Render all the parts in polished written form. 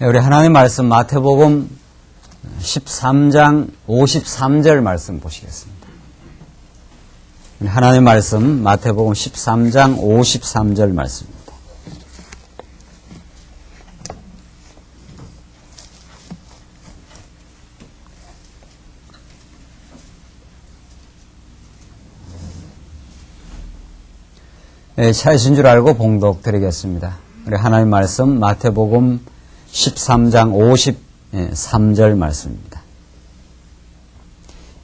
우리 하나님 말씀 마태복음 13장 53절 말씀 보시겠습니다. 하나님 말씀 마태복음 13장 53절 말씀입니다. 차이신 줄 알고 봉독 드리겠습니다. 우리 하나님 말씀 마태복음 13장 53절 말씀입니다.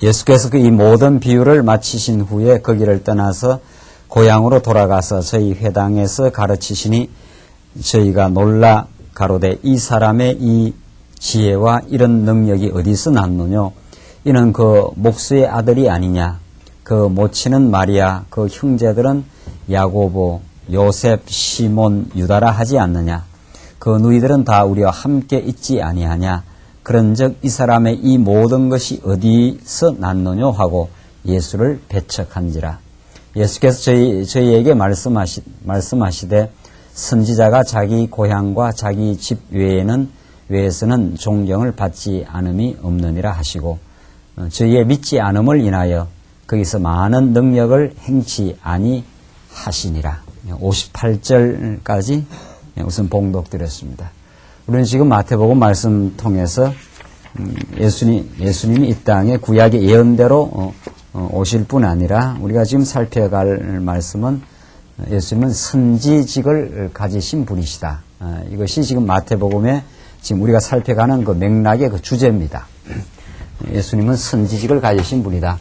예수께서 이 모든 비유를 마치신 후에 거기를 떠나서 고향으로 돌아가서 저희 회당에서 가르치시니 저희가 놀라 가로되 이 사람의 이 지혜와 이런 능력이 어디서 났느뇨? 이는 그 목수의 아들이 아니냐? 그 모친은 마리아, 그 형제들은 야고보, 요셉, 시몬, 유다라 하지 않느냐? 그 누이들은 다 우리와 함께 있지 아니하냐? 그런즉 이 사람의 이 모든 것이 어디서 났느뇨 하고 예수를 배척한지라. 예수께서 저희에게 말씀하시되 선지자가 자기 고향과 자기 집 외에서는 존경을 받지 않음이 없느니라 하시고 저희의 믿지 않음을 인하여 거기서 많은 능력을 행치 아니하시니라. 58절까지 우선 봉독드렸습니다. 우리는 지금 마태복음 말씀 통해서 예수님이 이 땅에 구약의 예언대로 오실 뿐 아니라 우리가 지금 살펴갈 말씀은 예수님은 선지직을 가지신 분이시다. 이것이 지금 마태복음에 지금 우리가 살펴가는 그 맥락의 그 주제입니다. 예수님은 선지직을 가지신 분이다.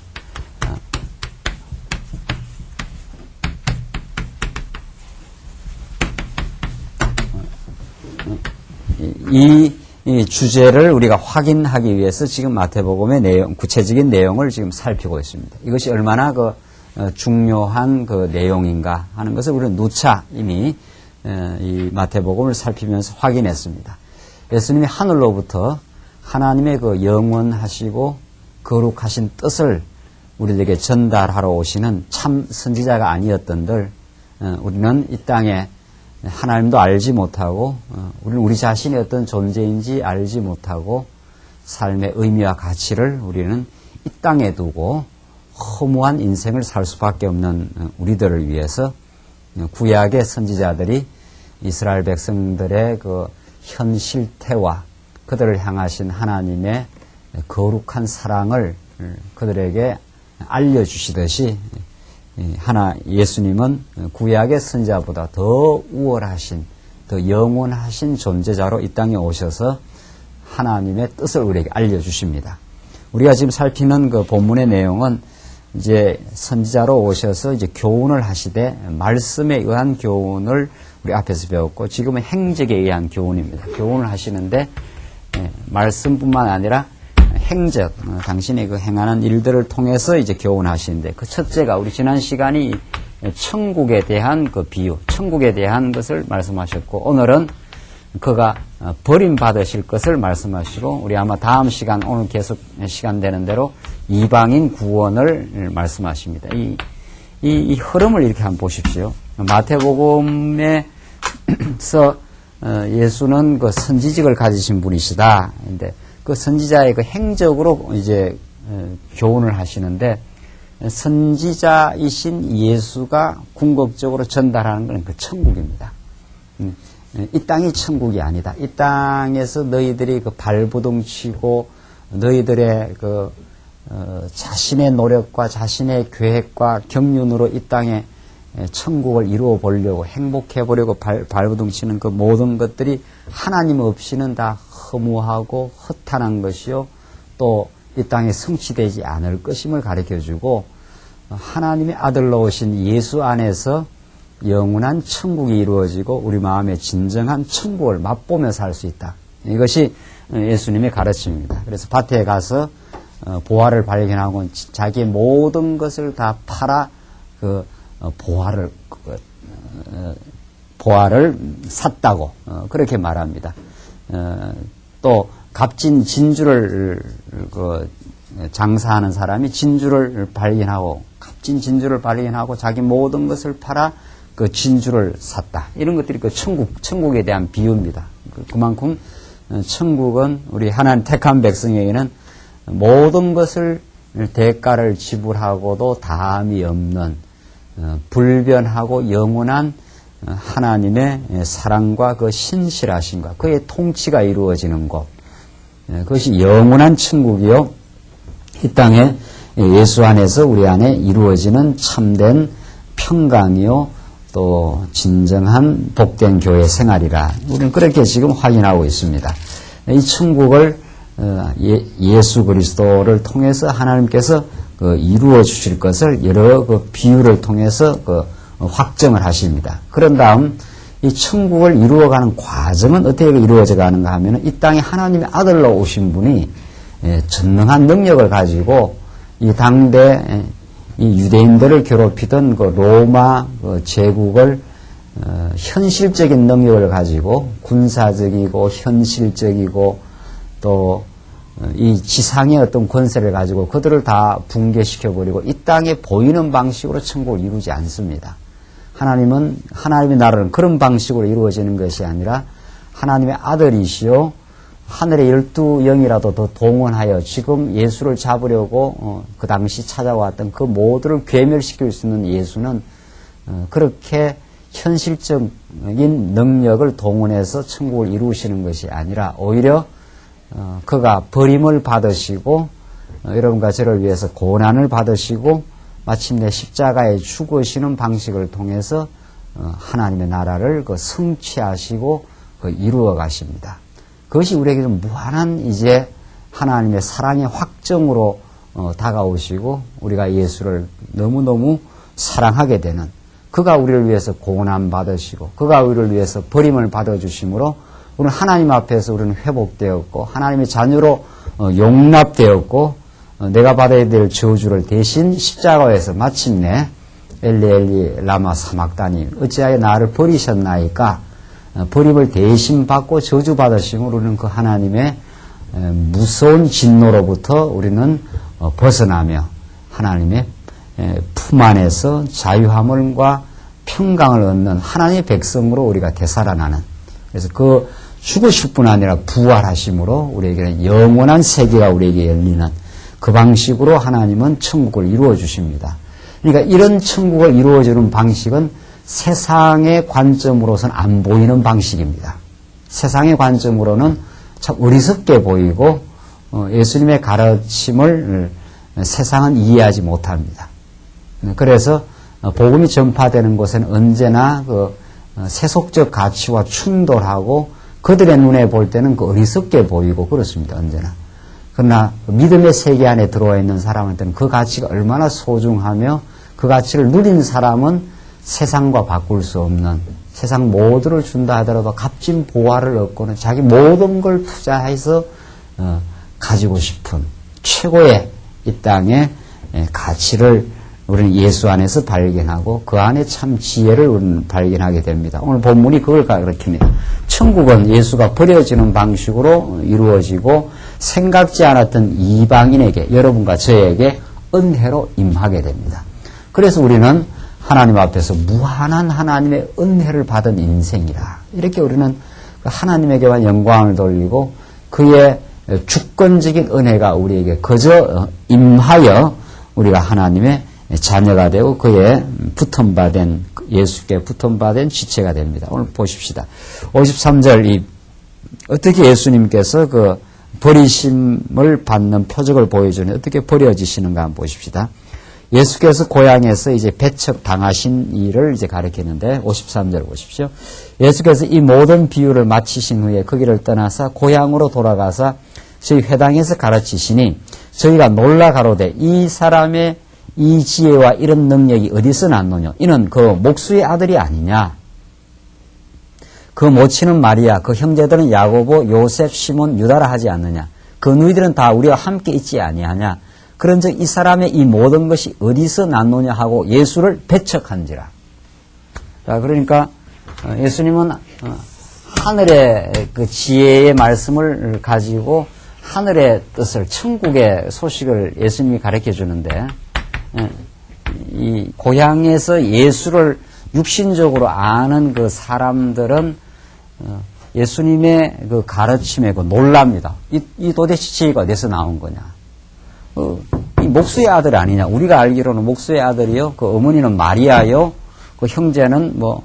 이 주제를 우리가 확인하기 위해서 지금 마태복음의 내용, 구체적인 내용을 지금 살피고 있습니다. 이것이 얼마나 중요한 내용인가 하는 것을 우리는 누차 이미 이 마태복음을 살피면서 확인했습니다. 예수님이 하늘로부터 하나님의 영원하시고 거룩하신 뜻을 우리에게 전달하러 오시는 참 선지자가 아니었던들 우리는 이 땅에 하나님도 알지 못하고 우리는 우리 자신이 어떤 존재인지 알지 못하고 삶의 의미와 가치를 우리는 이 땅에 두고 허무한 인생을 살 수밖에 없는 우리들을 위해서 구약의 선지자들이 이스라엘 백성들의 현실태와 그들을 향하신 하나님의 거룩한 사랑을 그들에게 알려주시듯이 예수님은 구약의 선지자보다 더 우월하신, 더 영원하신 존재자로 이 땅에 오셔서 하나님의 뜻을 우리에게 알려주십니다. 우리가 지금 살피는 본문의 내용은 이제 선지자로 오셔서 이제 교훈을 하시되 말씀에 의한 교훈을 우리 앞에서 배웠고 지금은 행적에 의한 교훈입니다. 교훈을 하시는데 말씀뿐만 아니라 행적, 당신의 행하는 일들을 통해서 이제 교훈하시는데 그 첫째가 우리 지난 시간이 천국에 대한 비유, 천국에 대한 것을 말씀하셨고 오늘은 그가 버림받으실 것을 말씀하시고 우리 아마 다음 시간, 오늘 계속 시간 되는 대로 이방인 구원을 말씀하십니다. 이 흐름을 이렇게 한번 보십시오. 마태복음에서 예수는 선지직을 가지신 분이시다. 근데 그 선지자의 행적으로 이제 교훈을 하시는데 선지자이신 예수가 궁극적으로 전달하는 것은 천국입니다. 이 땅이 천국이 아니다. 이 땅에서 너희들이 발버둥 치고 너희들의 자신의 노력과 자신의 계획과 경륜으로 이 땅에 천국을 이루어 보려고 행복해 보려고 발버둥 치는 그 모든 것들이 하나님 없이는 다 허무하고 허탄한 것이요 또 이 땅에 성취되지 않을 것임을 가르쳐주고 하나님의 아들로 오신 예수 안에서 영원한 천국이 이루어지고 우리 마음에 진정한 천국을 맛보며 살 수 있다. 이것이 예수님의 가르침입니다. 그래서 밭에 가서 보화를 발견하고 자기의 모든 것을 다 팔아 보화를 샀다고 그렇게 말합니다. 또 값진 진주를 장사하는 사람이 진주를 발견하고 값진 진주를 발견하고 자기 모든 것을 팔아 그 진주를 샀다. 이런 것들이 천국에 대한 비유입니다. 그만큼 천국은 우리 하나님 택한 백성에게는 모든 것을 대가를 지불하고도 다함이 없는 불변하고 영원한 하나님의 사랑과 그 신실하심과 그의 통치가 이루어지는 곳, 그것이 영원한 천국이요, 이 땅에 예수 안에서 우리 안에 이루어지는 참된 평강이요 또 진정한 복된 교회 생활이라 우리는 그렇게 지금 확인하고 있습니다. 이 천국을 예수 그리스도를 통해서 하나님께서 이루어 주실 것을 여러 비유를 통해서 확정을 하십니다. 그런 다음 이 천국을 이루어가는 과정은 어떻게 이루어져 가는가 하면 이 땅에 하나님의 아들로 오신 분이 전능한 능력을 가지고 이 당대 이 유대인들을 괴롭히던 그 로마 제국을 현실적인 능력을 가지고 군사적이고 현실적이고 또 이 지상의 어떤 권세를 가지고 그들을 다 붕괴시켜버리고 이 땅에 보이는 방식으로 천국을 이루지 않습니다. 하나님의 나라는 그런 방식으로 이루어지는 것이 아니라 하나님의 아들이시요 하늘의 12영이라도 더 동원하여 지금 예수를 잡으려고 그 당시 찾아왔던 그 모두를 괴멸시킬 수 있는 예수는 그렇게 현실적인 능력을 동원해서 천국을 이루시는 것이 아니라 오히려 그가 버림을 받으시고 여러분과 저를 위해서 고난을 받으시고 마침내 십자가에 죽으시는 방식을 통해서 하나님의 나라를 성취하시고 이루어 가십니다. 그것이 우리에게 좀 무한한 이제 하나님의 사랑의 확정으로 다가오시고 우리가 예수를 너무너무 사랑하게 되는, 그가 우리를 위해서 고난 받으시고 그가 우리를 위해서 버림을 받아주심으로 우리는 하나님 앞에서 우리는 회복되었고 하나님의 자녀로 용납되었고 내가 받아야 될 저주를 대신 십자가에서 마침내 엘리 엘리 라마 사막다니 어찌하여 나를 버리셨나이까 버림을 대신 받고 저주받으심으로 우리는 그 하나님의 무서운 진노로부터 우리는 벗어나며 하나님의 품 안에서 자유함과 평강을 얻는 하나님의 백성으로 우리가 되살아나는, 그래서 그 죽으실 뿐 아니라 부활하심으로 우리에게는 영원한 세계가 우리에게 열리는 그 방식으로 하나님은 천국을 이루어 주십니다. 그러니까 이런 천국을 이루어주는 방식은 세상의 관점으로서는 안 보이는 방식입니다. 세상의 관점으로는 참 어리석게 보이고 예수님의 가르침을 세상은 이해하지 못합니다. 그래서 복음이 전파되는 곳에는 언제나 그 세속적 가치와 충돌하고 그들의 눈에 볼 때는 그 어리석게 보이고 그렇습니다. 언제나. 그러나 믿음의 세계 안에 들어와 있는 사람한테는 그 가치가 얼마나 소중하며 그 가치를 누린 사람은 세상과 바꿀 수 없는, 세상 모두를 준다 하더라도 값진 보화를 얻고는 자기 모든 걸 투자해서 가지고 싶은 최고의 이 땅의 가치를 우리는 예수 안에서 발견하고 그 안에 참 지혜를 우리는 발견하게 됩니다. 오늘 본문이 그걸 가르칩니다. 천국은 예수가 버려지는 방식으로 이루어지고 생각지 않았던 이방인에게, 여러분과 저에게 은혜로 임하게 됩니다. 그래서 우리는 하나님 앞에서 무한한 하나님의 은혜를 받은 인생이라, 이렇게 우리는 하나님에게만 영광을 돌리고 그의 주권적인 은혜가 우리에게 거저 임하여 우리가 하나님의 자녀가 되고 그의 붙음받은, 예수께 붙음받은 지체가 됩니다. 오늘 보십시다. 53절 어떻게 예수님께서 그 버리심을 받는 표적을 보여주는, 어떻게 버려지시는가 한번 보십시다. 예수께서 고향에서 이제 배척 당하신 일을 이제 가리키는데 53절 보십시오. 예수께서 이 모든 비유를 마치신 후에 거기를 떠나서 고향으로 돌아가서 저희 회당에서 가르치시니 저희가 놀라 가로되 이 사람의 이 지혜와 이런 능력이 어디서 났느냐? 이는 그 목수의 아들이 아니냐? 그 모친은 마리아, 그 형제들은 야고보, 요셉, 시몬, 유다라 하지 않느냐? 그 너희들은 다 우리와 함께 있지 아니하냐? 그런즉 이 사람의 이 모든 것이 어디서 났느냐 하고 예수를 배척한지라. 자, 그러니까 예수님은 하늘의 그 지혜의 말씀을 가지고 하늘의 뜻을, 천국의 소식을 예수님이 가르쳐 주는데, 이 고향에서 예수를 육신적으로 아는 그 사람들은 예수님의 그 가르침에 그 놀랍니다. 이 도대체 지혜가 어디서 나온 거냐? 이 목수의 아들 아니냐? 우리가 알기로는 목수의 아들이요. 그 어머니는 마리아요. 그 형제는 뭐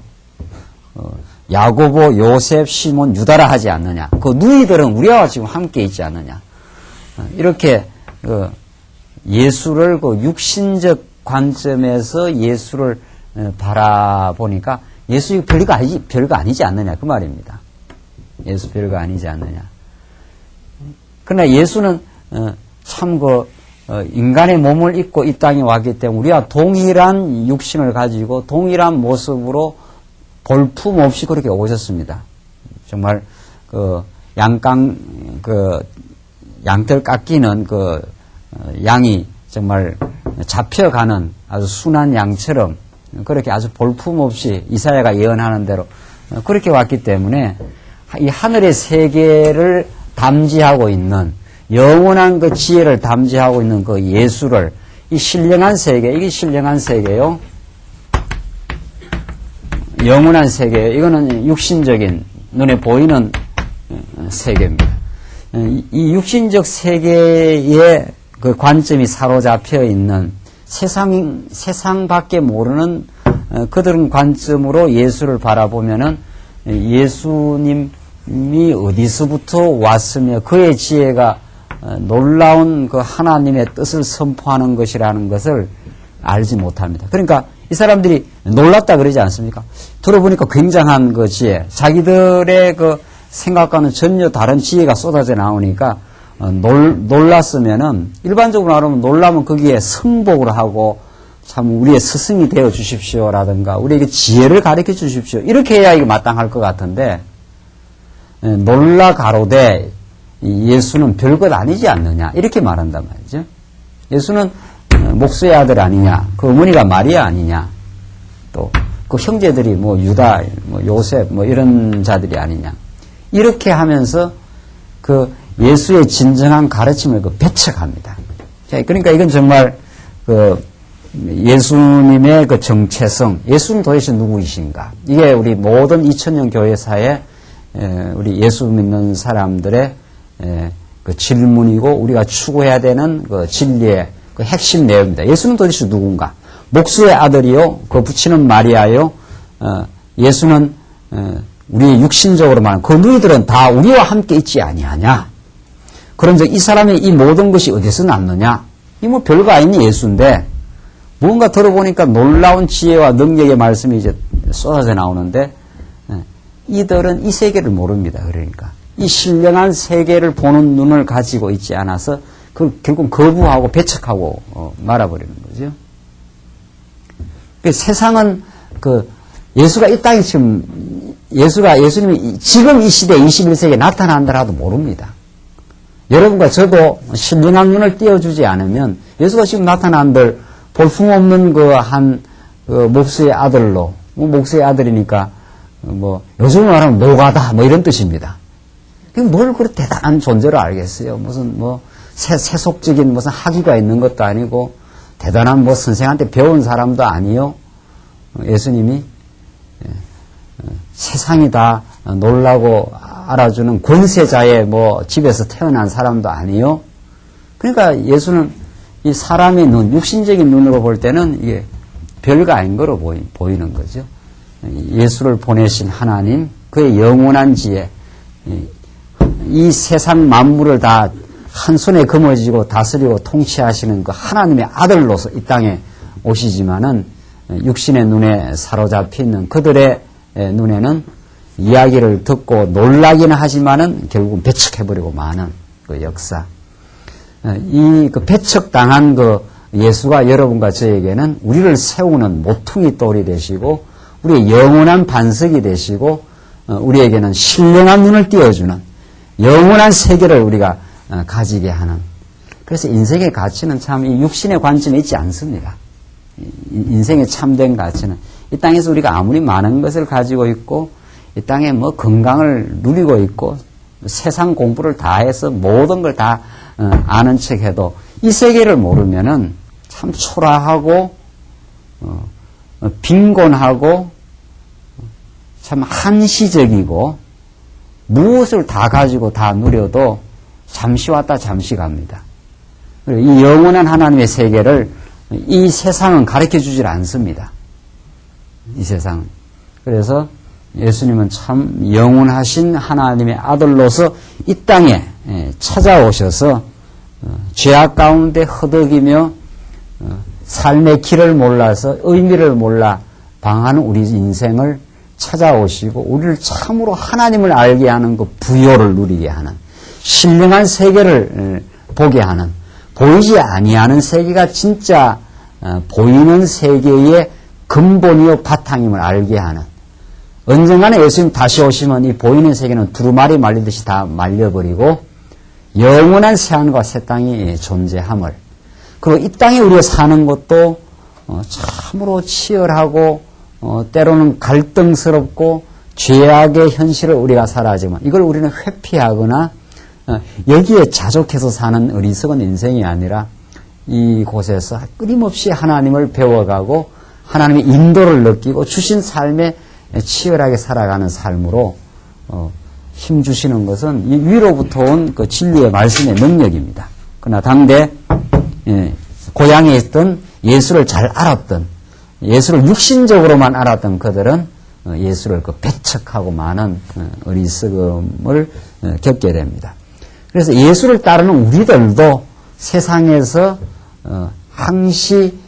야고보, 요셉, 시몬, 유다라 하지 않느냐? 그 누이들은 우리와 지금 함께 있지 않느냐? 이렇게 예수를 그 육신적 관점에서 예수를 바라보니까 예수 별거 아니지 않느냐 그 말입니다. 예수 별거 아니지 않느냐. 그러나 예수는 참 인간의 몸을 입고 이 땅에 왔기 때문에 우리와 동일한 육신을 가지고 동일한 모습으로 볼품없이 그렇게 오셨습니다. 정말 양털 깎이는 양이 정말 잡혀가는 아주 순한 양처럼 그렇게 아주 볼품없이 이사야가 예언하는 대로 그렇게 왔기 때문에 이 하늘의 세계를 담지하고 있는 영원한 그 지혜를 담지하고 있는 그 예수를 이 신령한 세계, 이게 신령한 세계요. 영원한 세계, 이거는 육신적인 눈에 보이는 세계입니다. 이 육신적 세계의 그 관점이 사로잡혀 있는 세상밖에 모르는 그들은 관점으로 예수를 바라보면은 예수님이 어디서부터 왔으며 그의 지혜가 놀라운 그 하나님의 뜻을 선포하는 것이라는 것을 알지 못합니다. 그러니까 이 사람들이 놀랐다 그러지 않습니까? 들어보니까 굉장한 그 지혜, 자기들의 그 생각과는 전혀 다른 지혜가 쏟아져 나오니까 놀랐으면은 일반적으로 말하면 놀라면 거기에 승복을 하고 참 우리의 스승이 되어 주십시오라든가 우리에게 지혜를 가르쳐 주십시오 이렇게 해야 이게 마땅할 것 같은데 놀라 가로되 예수는 별것 아니지 않느냐 이렇게 말한단 말이죠. 예수는 목수의 아들 아니냐, 그 어머니가 마리아 아니냐, 또 그 형제들이 뭐 유다, 뭐 요셉 뭐 이런 자들이 아니냐 이렇게 하면서 그 예수의 진정한 가르침을 배척합니다. 그러니까 이건 정말 예수님의 그 정체성, 예수는 도대체 누구이신가? 이게 우리 모든 2000년 교회사에 우리 예수 믿는 사람들의 그 질문이고 우리가 추구해야 되는 그 진리의 그 핵심 내용입니다. 예수는 도대체 누군가? 목수의 아들이요, 그 부치는 마리아요. 예수는 우리 육신적으로 말하는 그 누이들은 다 우리와 함께 있지 아니하냐? 그런즉 이 사람의 이 모든 것이 어디서 났느냐? 이 뭐 별거 아닌 예수인데 뭔가 들어보니까 놀라운 지혜와 능력의 말씀이 이제 쏟아져 나오는데 이들은 이 세계를 모릅니다. 그러니까 이 신령한 세계를 보는 눈을 가지고 있지 않아서 결국 거부하고 배척하고 말아버리는 거죠. 세상은 예수가 이 땅에 예수님이 지금 이 시대 21세기에 나타난다라도 모릅니다. 여러분과 저도 신령한 눈을 띄워주지 않으면 예수가 지금 나타난들 볼품없는 목수의 아들로, 목수의 아들이니까 요즘 말하면 노가다 이런 뜻입니다. 뭘 그렇게 대단한 존재로 알겠어요. 무슨 세속적인 무슨 학위가 있는 것도 아니고 대단한 선생한테 배운 사람도 아니요. 예수님이 세상이 다 놀라고 알아주는 권세자의 집에서 태어난 사람도 아니요. 그러니까 예수는 이 사람의 눈, 육신적인 눈으로 볼 때는 이게 별거 아닌 거로 보이는 거죠. 예수를 보내신 하나님, 그의 영원한 지혜, 이 세상 만물을 다 한 손에 거머쥐고 다스리고 통치하시는 그 하나님의 아들로서 이 땅에 오시지만은 육신의 눈에 사로잡혀 있는 그들의 눈에는 이야기를 듣고 놀라기는 하지만은 결국은 배척해버리고 마는 그 역사. 이 배척당한 예수가 여러분과 저에게는 우리를 세우는 모퉁이 돌이 되시고 우리의 영원한 반석이 되시고 우리에게는 신령한 눈을 띄워주는 영원한 세계를 우리가 가지게 하는. 그래서 인생의 가치는 참 이 육신의 관점에 있지 않습니다. 인생의 참된 가치는 이 땅에서 우리가 아무리 많은 것을 가지고 있고 이 땅에 건강을 누리고 있고 세상 공부를 다 해서 모든 걸 다 아는 척해도 이 세계를 모르면은 참 초라하고 빈곤하고 참 한시적이고 무엇을 다 가지고 다 누려도 잠시 왔다 잠시 갑니다. 이 영원한 하나님의 세계를 이 세상은 가르쳐 주질 않습니다. 이 세상은. 그래서 예수님은 참 영원하신 하나님의 아들로서 이 땅에 찾아오셔서 죄악 가운데 허덕이며 삶의 길을 몰라서 의미를 몰라 방하는 우리 인생을 찾아오시고 우리를 참으로 하나님을 알게 하는 그 부요를 누리게 하는 신령한 세계를 보게 하는 보이지 아니하는 세계가 진짜 보이는 세계의 근본이요 바탕임을 알게 하는 언젠가는 예수님 다시 오시면 이 보이는 세계는 두루마리 말리듯이 다 말려버리고 영원한 새하늘과 새 땅이 존재함을 그리고 이 땅에 우리가 사는 것도 참으로 치열하고 때로는 갈등스럽고 죄악의 현실을 우리가 살아야지만 이걸 우리는 회피하거나 여기에 자족해서 사는 어리석은 인생이 아니라 이곳에서 끊임없이 하나님을 배워가고 하나님의 인도를 느끼고 주신 삶에 치열하게 살아가는 삶으로 힘주시는 것은 이 위로부터 온 그 진리의 말씀의 능력입니다. 그러나 당대 고향에 있던 예수를 잘 알았던 예수를 육신적으로만 알았던 그들은 예수를 그 배척하고 많은 어리석음을 겪게 됩니다. 그래서 예수를 따르는 우리들도 세상에서 항시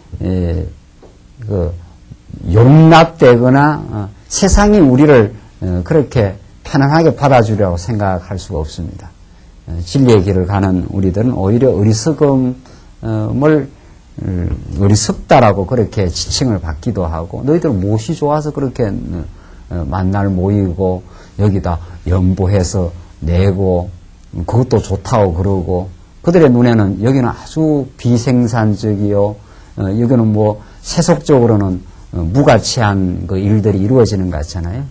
용납되거나 세상이 우리를 그렇게 편안하게 받아주려고 생각할 수가 없습니다. 진리의 길을 가는 우리들은 오히려 어리석다라고 그렇게 지칭을 받기도 하고 너희들 무엇이 좋아서 그렇게 만날 모이고 여기다 연보해서 내고 그것도 좋다고 그러고 그들의 눈에는 여기는 아주 비생산적이요 여기는 뭐 세속적으로는 무가치한 그 일들이 이루어지는 것 같잖아요.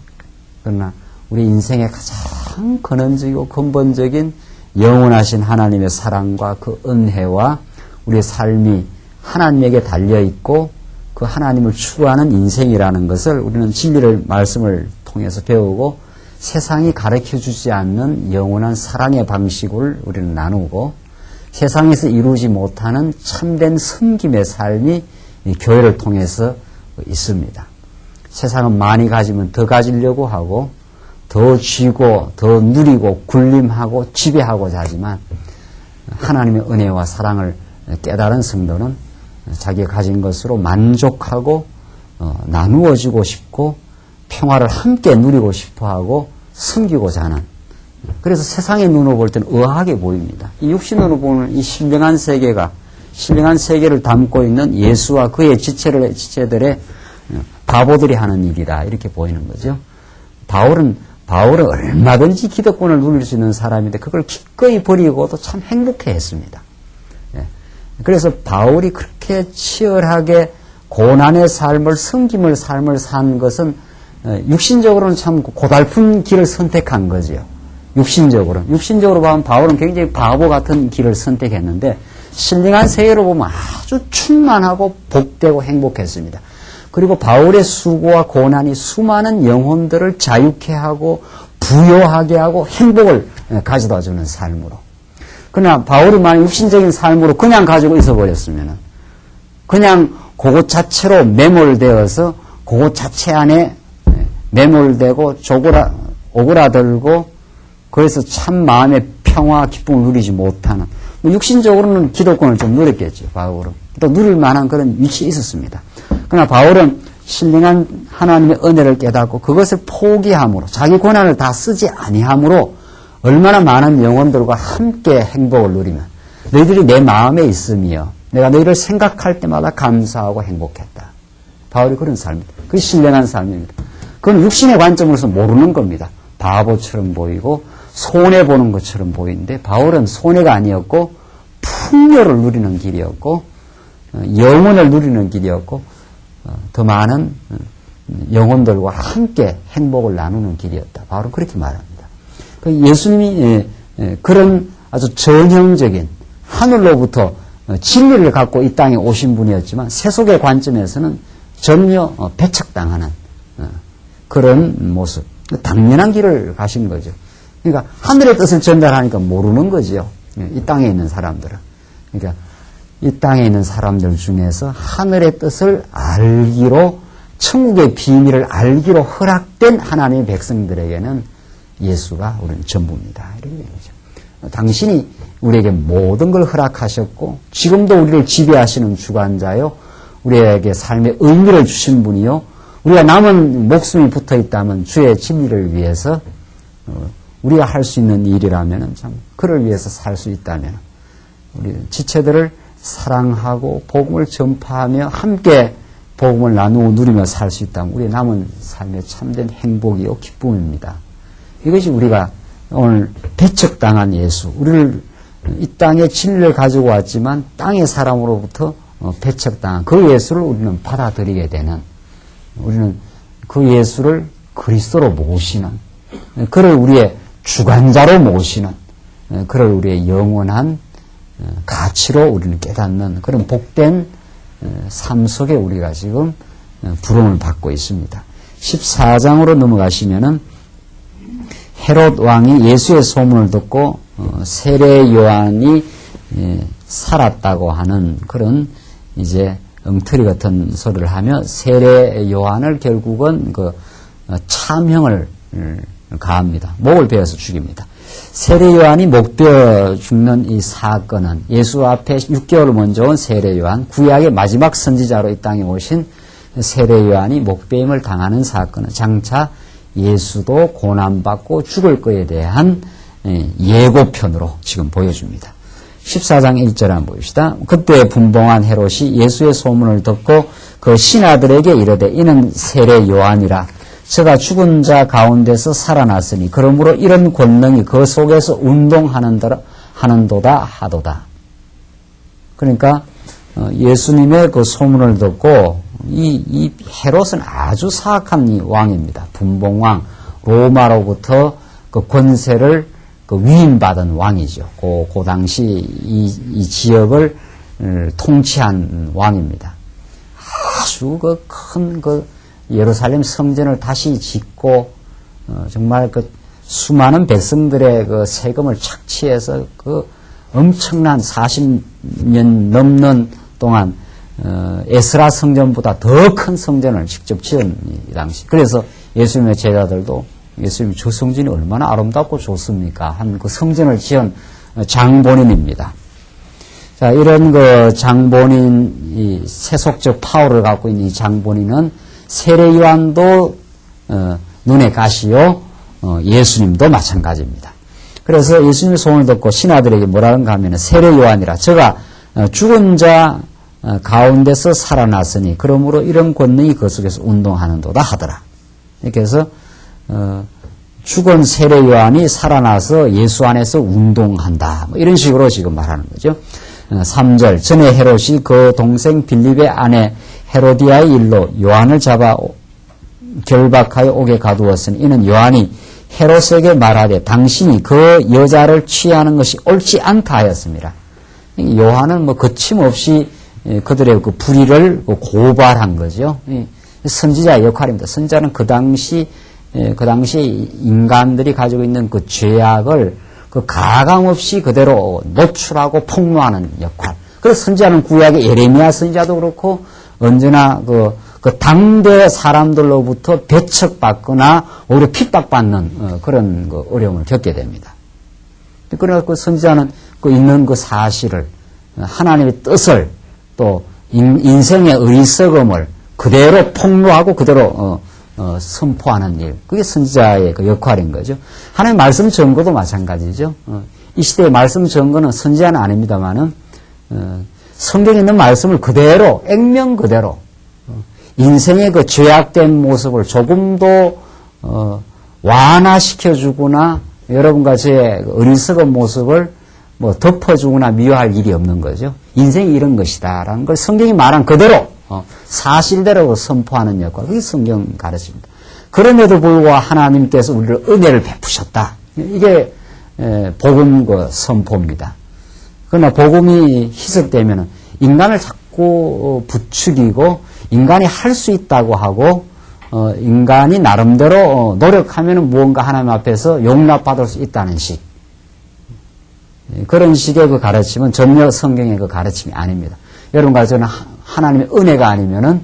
그러나 우리 인생의 가장 근원적이고 근본적인 영원하신 하나님의 사랑과 그 은혜와 우리의 삶이 하나님에게 달려있고 그 하나님을 추구하는 인생이라는 것을 우리는 진리를 말씀을 통해서 배우고 세상이 가르쳐주지 않는 영원한 사랑의 방식을 우리는 나누고 세상에서 이루지 못하는 참된 섬김의 삶이 이 교회를 통해서 있습니다. 세상은 많이 가지면 더 가지려고 하고 더 쥐고 더 누리고 군림하고 지배하고자 하지만 하나님의 은혜와 사랑을 깨달은 성도는 자기가 가진 것으로 만족하고 나누어주고 싶고 평화를 함께 누리고 싶어하고 섬기고자 하는 그래서 세상의 눈으로 볼 때는 의아하게 보입니다. 이 육신으로 보는 이 신령한 세계가 신령한 세계를 담고 있는 예수와 그의 지체들의 바보들이 하는 일이다 이렇게 보이는 거죠. 바울은 얼마든지 기득권을 누릴 수 있는 사람인데 그걸 기꺼이 버리고도 참 행복해했습니다. 그래서 바울이 그렇게 치열하게 고난의 삶을 섬김을 삶을 산 것은 육신적으로는 참 고달픈 길을 선택한 거죠. 육신적으로 보면 바울은 굉장히 바보 같은 길을 선택했는데 신령한 세계로 보면 아주 충만하고 복되고 행복했습니다. 그리고 바울의 수고와 고난이 수많은 영혼들을 자유케 하고 부요하게 하고 행복을 가져다 주는 삶으로. 그러나 바울이 만약 육신적인 삶으로 그냥 가지고 있어버렸으면 그냥 그것 자체로 매몰되어서 그것 자체 안에 매몰되고 오그라들고 그래서 참 마음의 평화 기쁨을 누리지 못하는 육신적으로는 기독권을 좀 누렸겠죠. 바울은. 또 누릴 만한 그런 위치에 있었습니다. 그러나 바울은 신령한 하나님의 은혜를 깨닫고 그것을 포기함으로 자기 고난을 다 쓰지 아니함으로 얼마나 많은 영혼들과 함께 행복을 누리면 너희들이 내 마음에 있으며 내가 너희를 생각할 때마다 감사하고 행복했다. 바울이 그런 삶입니다. 그게 신령한 삶입니다. 그건 육신의 관점으로서 모르는 겁니다. 바보처럼 보이고 손해보는 것처럼 보이는데 바울은 손해가 아니었고 풍요를 누리는 길이었고 영혼을 누리는 길이었고 더 많은 영혼들과 함께 행복을 나누는 길이었다. 바울은 그렇게 말합니다. 예수님이 그런 아주 전형적인 하늘로부터 진리를 갖고 이 땅에 오신 분이었지만 세속의 관점에서는 전혀 배척당하는 그런 모습. 당연한 길을 가신 거죠. 그러니까 하늘의 뜻을 전달하니까 모르는 거죠. 이 땅에 있는 사람들은. 그러니까 이 땅에 있는 사람들 중에서 하늘의 뜻을 알기로, 천국의 비밀을 알기로 허락된 하나님의 백성들에게는 예수가 우리는 전부입니다. 이렇게 되는 거죠. 당신이 우리에게 모든 걸 허락하셨고 지금도 우리를 지배하시는 주관자요, 우리에게 삶의 의미를 주신 분이요, 우리가 남은 목숨이 붙어 있다면 주의 진리를 위해서 우리가 할 수 있는 일이라면, 참 그를 위해서 살 수 있다면, 우리 지체들을 사랑하고 복음을 전파하며 함께 복음을 나누고 누리며 살 수 있다면 우리의 남은 삶의 참된 행복이요 기쁨입니다. 이것이 우리가 오늘 배척당한 예수, 우리를 이 땅에 진리를 가지고 왔지만 땅의 사람으로부터 배척당한 그 예수를 우리는 받아들이게 되는, 우리는 그 예수를 그리스도로 모시는, 그를 우리의 주관자로 모시는, 그를 우리의 영원한 가치로 우리는 깨닫는 그런 복된 삶 속에 우리가 지금 부름을 받고 있습니다. 14장으로 넘어가시면은 헤롯 왕이 예수의 소문을 듣고 세례 요한이 살았다고 하는 그런 이제 엉터리 같은 소리를 하며 세례 요한을 결국은 그 참형을 가합니다. 목을 베어서 죽입니다. 세례 요한이 목 베어 죽는 이 사건은 예수 앞에 6개월 먼저 온 세례 요한, 구약의 마지막 선지자로 이 땅에 오신 세례 요한이 목 베임을 당하는 사건은 장차 예수도 고난받고 죽을 것에 대한 예고편으로 지금 보여줍니다. 14장 1절 한번 봅시다. 그때 분봉한 헤롯이 예수의 소문을 듣고 그 신하들에게 이르되 이는 세례 요한이라. 저가 죽은 자 가운데서 살아났으니 그러므로 이런 권능이 그 속에서 운동하는도다 하도다. 그러니까 예수님의 그 소문을 듣고 이 헤롯은 아주 사악한 이 왕입니다. 분봉왕, 로마로부터 그 권세를 그 위임받은 왕이죠. 그 당시 이 지역을 통치한 왕입니다. 아주 그 큰 예루살렘 성전을 다시 짓고 정말 그 수많은 백성들의 그 세금을 착취해서 그 엄청난 40년 넘는 동안 에스라 성전보다 더 큰 성전을 직접 지은 이 당시. 그래서 예수님의 제자들도 예수님 저 성전이 얼마나 아름답고 좋습니까? 한 그 성전을 지은 장본인입니다. 자, 이런 그 장본인, 이 세속적 파워를 갖고 있는 이 장본인은 세례 요한도 눈에 가시요, 예수님도 마찬가지입니다. 그래서 예수님의 소문을 듣고 신하들에게 뭐라는가 하면 세례 요한이라. 저가 죽은 자 가운데서 살아났으니 그러므로 이런 권능이 그 속에서 운동하는도다 하더라. 이렇게 해서 죽은 세례 요한이 살아나서 예수 안에서 운동한다. 뭐 이런 식으로 지금 말하는 거죠. 3절 전에 헤롯이 그 동생 빌립의 아내 헤로디아의 일로 요한을 잡아 결박하여 옥에 가두었으니 이는 요한이 헤롯에게 말하되 당신이 그 여자를 취하는 것이 옳지 않다 하였습니다. 요한은 뭐 거침없이 그들의 그 불의를 고발한 거죠. 선지자의 역할입니다. 선지자는 그 당시 인간들이 가지고 있는 그 죄악을 그 가감없이 그대로 노출하고 폭로하는 역할. 그래서 선지자는 구약의 예레미야 선지자도 그렇고 언제나 그 당대 사람들로부터 배척받거나 오히려 핍박받는 그런 그 어려움을 겪게 됩니다. 그래서 그 선지자는 그 있는 그 사실을, 하나님의 뜻을, 또 인생의 어리석음을 그대로 폭로하고 그대로 선포하는 일, 그게 선지자의 그 역할인 거죠. 하나님의 말씀 전거도 마찬가지죠. 이 시대의 말씀 전거는 선지자는 아닙니다만은 성경에 있는 말씀을 그대로 액면 그대로 인생의 그 죄악된 모습을 조금도 완화시켜주거나 여러분과 제 어리석은 모습을 뭐 덮어주거나 미워할 일이 없는 거죠. 인생이 이런 것이다라는 걸 성경이 말한 그대로 사실대로 선포하는 역할, 그게 성경 가르칩니다. 그럼에도 불구하고 하나님께서 우리를 은혜를 베푸셨다. 이게 복음 그 선포입니다. 그러나 복음이 희석되면 인간을 자꾸 부추기고 인간이 할 수 있다고 하고 인간이 나름대로 노력하면 무언가 하나님 앞에서 용납받을 수 있다는 식. 그런 식의 그 가르침은 전혀 성경의 그 가르침이 아닙니다. 여러분과 저는 하나님의 은혜가 아니면은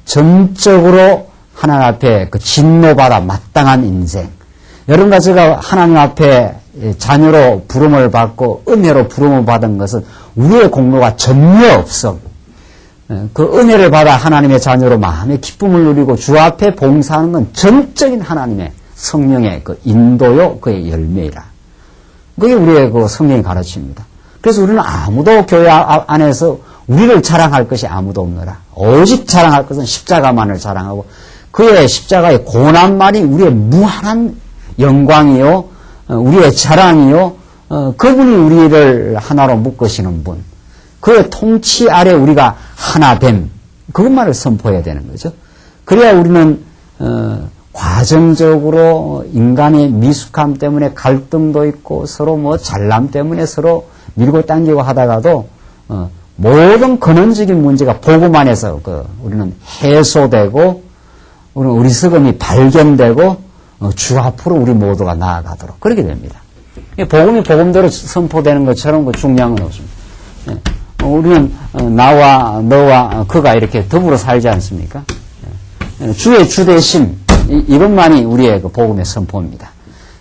전적으로 하나님 앞에 그 진노받아 마땅한 인생. 여러분과 제가 하나님 앞에 자녀로 부름을 받고 은혜로 부름을 받은 것은 우리의 공로가 전혀 없어. 그 은혜를 받아 하나님의 자녀로 마음의 기쁨을 누리고 주 앞에 봉사하는 건 전적인 하나님의 성령의 그 인도요, 그의 열매이라. 그게 우리의 그 성령의 가르침입니다. 그래서 우리는 아무도 교회 안에서 우리를 자랑할 것이 아무도 없노라. 오직 자랑할 것은 십자가만을 자랑하고 그의 십자가의 고난만이 우리의 무한한 영광이요, 우리의 자랑이요, 그분이 우리를 하나로 묶으시는 분. 그의 통치 아래 우리가 하나됨, 그것만을 선포해야 되는 거죠. 그래야 우리는 과정적으로 인간의 미숙함 때문에 갈등도 있고 서로 뭐 잘남 때문에 서로 밀고 당기고 하다가도 모든 근원적인 문제가 복음 안에서 우리는 해소되고 우리는 어리석음이 발견되고 주 앞으로 우리 모두가 나아가도록 그렇게 됩니다. 복음이 복음대로 선포되는 것처럼 그 중요한 건 없습니다. 우리는 나와 너와 그가 이렇게 더불어 살지 않습니까? 주의 주되심, 이것만이 우리의 그 복음의 선포입니다.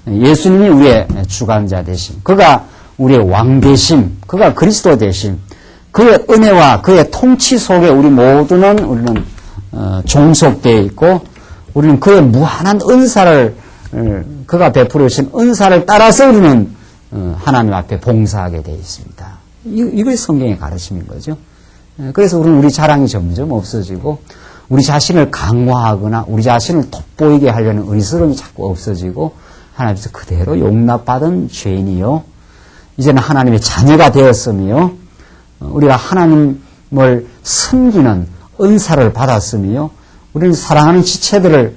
예수님이 우리의 주관자 되심, 그가 우리의 왕 되심, 그가 그리스도 되심, 그의 은혜와 그의 통치 속에 우리는 종속되어 있고 우리는 그의 무한한 은사를 그가 베풀어 주신 은사를 따라서 우리는 하나님 앞에 봉사하게 되어 있습니다. 이걸 성경의 가르침인 거죠. 그래서 우리는 우리 자랑이 점점 없어지고 우리 자신을 강화하거나 우리 자신을 돋보이게 하려는 어리석음이 자꾸 없어지고 하나님께서 그대로 용납받은 죄인이요, 이제는 하나님의 자녀가 되었으며 우리가 하나님을 섬기는 은사를 받았으며 우리는 사랑하는 지체들을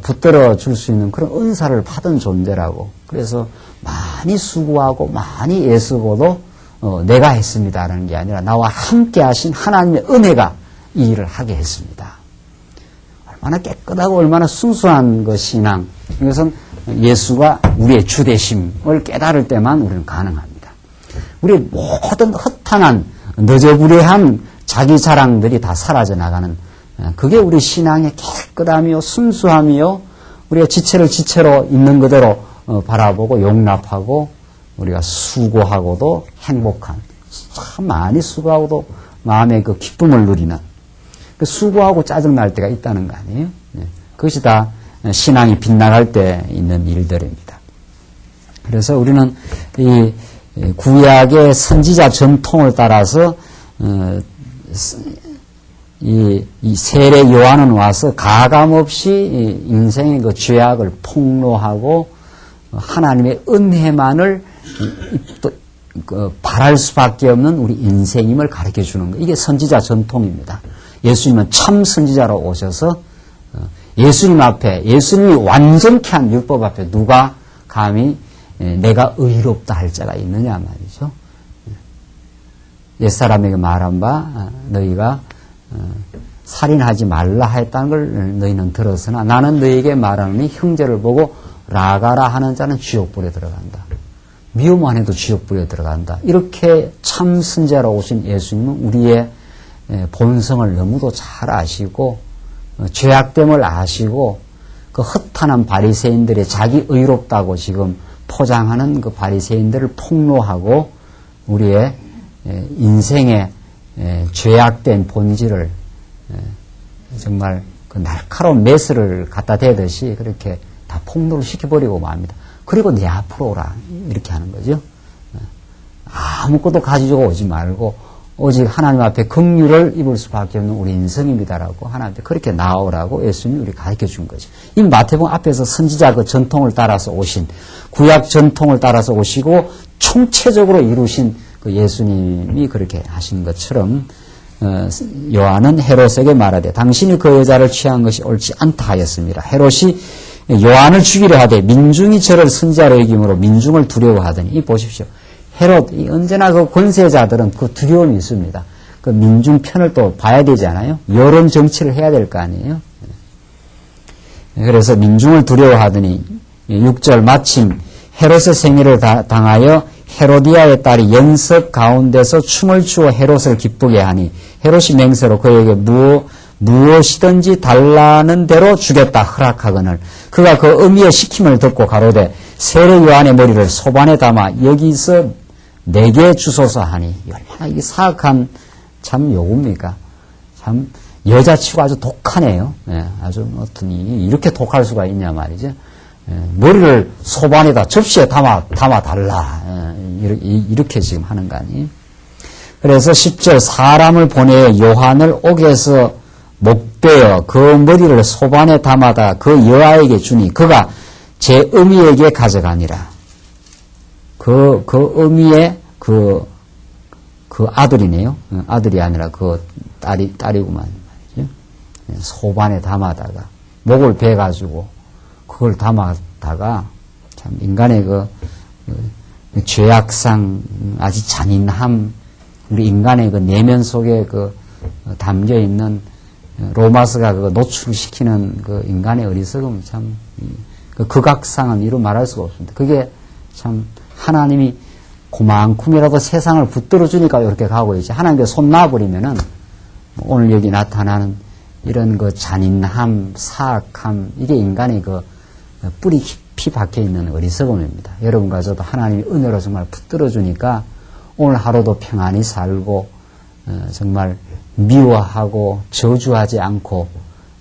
붙들어 줄 수 있는 그런 은사를 받은 존재라고. 그래서 많이 수고하고 많이 애쓰고도 내가 했습니다라는 게 아니라 나와 함께 하신 하나님의 은혜가 이 일을 하게 했습니다. 얼마나 깨끗하고 얼마나 순수한 그 신앙. 이것은 예수가 우리의 주되심을 깨달을 때만 우리는 가능합니다. 우리의 모든 허탄한 너저부리한 자기 자랑들이 다 사라져 나가는, 그게 우리 신앙의 깨끗함이요 순수함이요 우리가 지체를 지체로 있는 그대로 바라보고 용납하고 우리가 수고하고도 행복한, 참 많이 수고하고도 마음의 그 기쁨을 누리는, 그 수고하고 짜증날 때가 있다는 거 아니에요? 네. 그것이 다 신앙이 빗나갈 때 있는 일들입니다. 그래서 우리는 이 구약의 선지자 전통을 따라서 이 세례 요한은 와서 가감없이 인생의 그 죄악을 폭로하고 하나님의 은혜만을 바랄 수밖에 없는 우리 인생임을 가르쳐 주는 거. 이게 선지자 전통입니다. 예수님은 참 선지자로 오셔서 예수님 앞에, 예수님이 완전케 한 율법 앞에 누가 감히 내가 의롭다 할 자가 있느냐 말이죠. 옛사람에게 말한 바 너희가 살인하지 말라 했다는 걸 너희는 들었으나 나는 너희에게 말하노니 형제를 보고 라가라 하는 자는 지옥불에 들어간다. 미워만 해도 지옥불에 들어간다. 이렇게 참 선지자로 오신 예수님은 우리의 본성을 너무도 잘 아시고 죄악됨을 아시고 그 허탄한 바리새인들의 자기 의롭다고 지금 포장하는 그 바리새인들을 폭로하고 우리의 인생의 죄악된 본질을 정말 그 날카로운 메스를 갖다 대듯이 그렇게 다 폭로를 시켜버리고 맙니다. 그리고 내 앞으로 오라 이렇게 하는 거죠. 아무것도 가지고 오지 말고 오직 하나님 앞에 긍휼을 입을 수밖에 없는 우리 인생입니다라고 하나님께 그렇게 나오라고 예수님이 우리 가르쳐 준 거죠. 이 마태복음 앞에서 선지자 그 전통을 따라서 오신, 구약 전통을 따라서 오시고 총체적으로 이루신 그 예수님이 그렇게 하신 것처럼 요한은 헤롯에게 말하되 당신이 그 여자를 취한 것이 옳지 않다 하였습니다. 헤롯이 요한을 죽이려 하되 민중이 저를 선지자로 여김으로 민중을 두려워하더니, 이 보십시오. 헤롯, 언제나 그 권세자들은 그 두려움이 있습니다. 그 민중 편을 또 봐야 되지 않아요? 여론 정치를 해야 될 거 아니에요? 그래서 민중을 두려워하더니 6절 마침 헤롯의 생일을 당하여 헤로디아의 딸이 연석 가운데서 춤을 추어 헤롯을 기쁘게 하니 헤롯이 맹세로 그에게 무엇이든지 달라는 대로 주겠다 허락하거늘 그가 그 의미의 시킴을 듣고 가로되 세례 요한의 머리를 소반에 담아 여기서 내게 주소서 하니 얼마나 이게 사악한 참 요구입니까? 참 여자치고 아주 독하네요. 예, 아주 어떠니 이렇게 독할 수가 있냐 말이죠. 예, 머리를 소반에다 접시에 담아 달라. 예, 이렇게 지금 하는 거 아니에요? 그래서 10절 사람을 보내 요한을 옥에서 목베어 그 머리를 소반에 담아다 그 여아에게 주니 그가 제 어미에게 가져가니라. 그 어미의 그 아들이네요. 아들이 아니라 그 딸이구만 말이죠. 소반에 담아다가 목을 베가지고 그걸 담아다가 참 인간의 그 죄악상 아주 잔인함 우리 인간의 그 내면 속에 그 담겨 있는 로마스가 그 노출시키는 그 인간의 어리석음 참 그 극악상은 이루 말할 수가 없습니다. 그게 참 하나님이 그만큼이라도 세상을 붙들어 주니까 이렇게 가고 있지. 하나님께 손 놔버리면은 오늘 여기 나타나는 이런 그 잔인함, 사악함 이게 인간의 그 뿌리 깊이 박혀 있는 어리석음입니다. 여러분과 저도 하나님이 은혜로 정말 붙들어 주니까 오늘 하루도 평안히 살고 정말 미워하고 저주하지 않고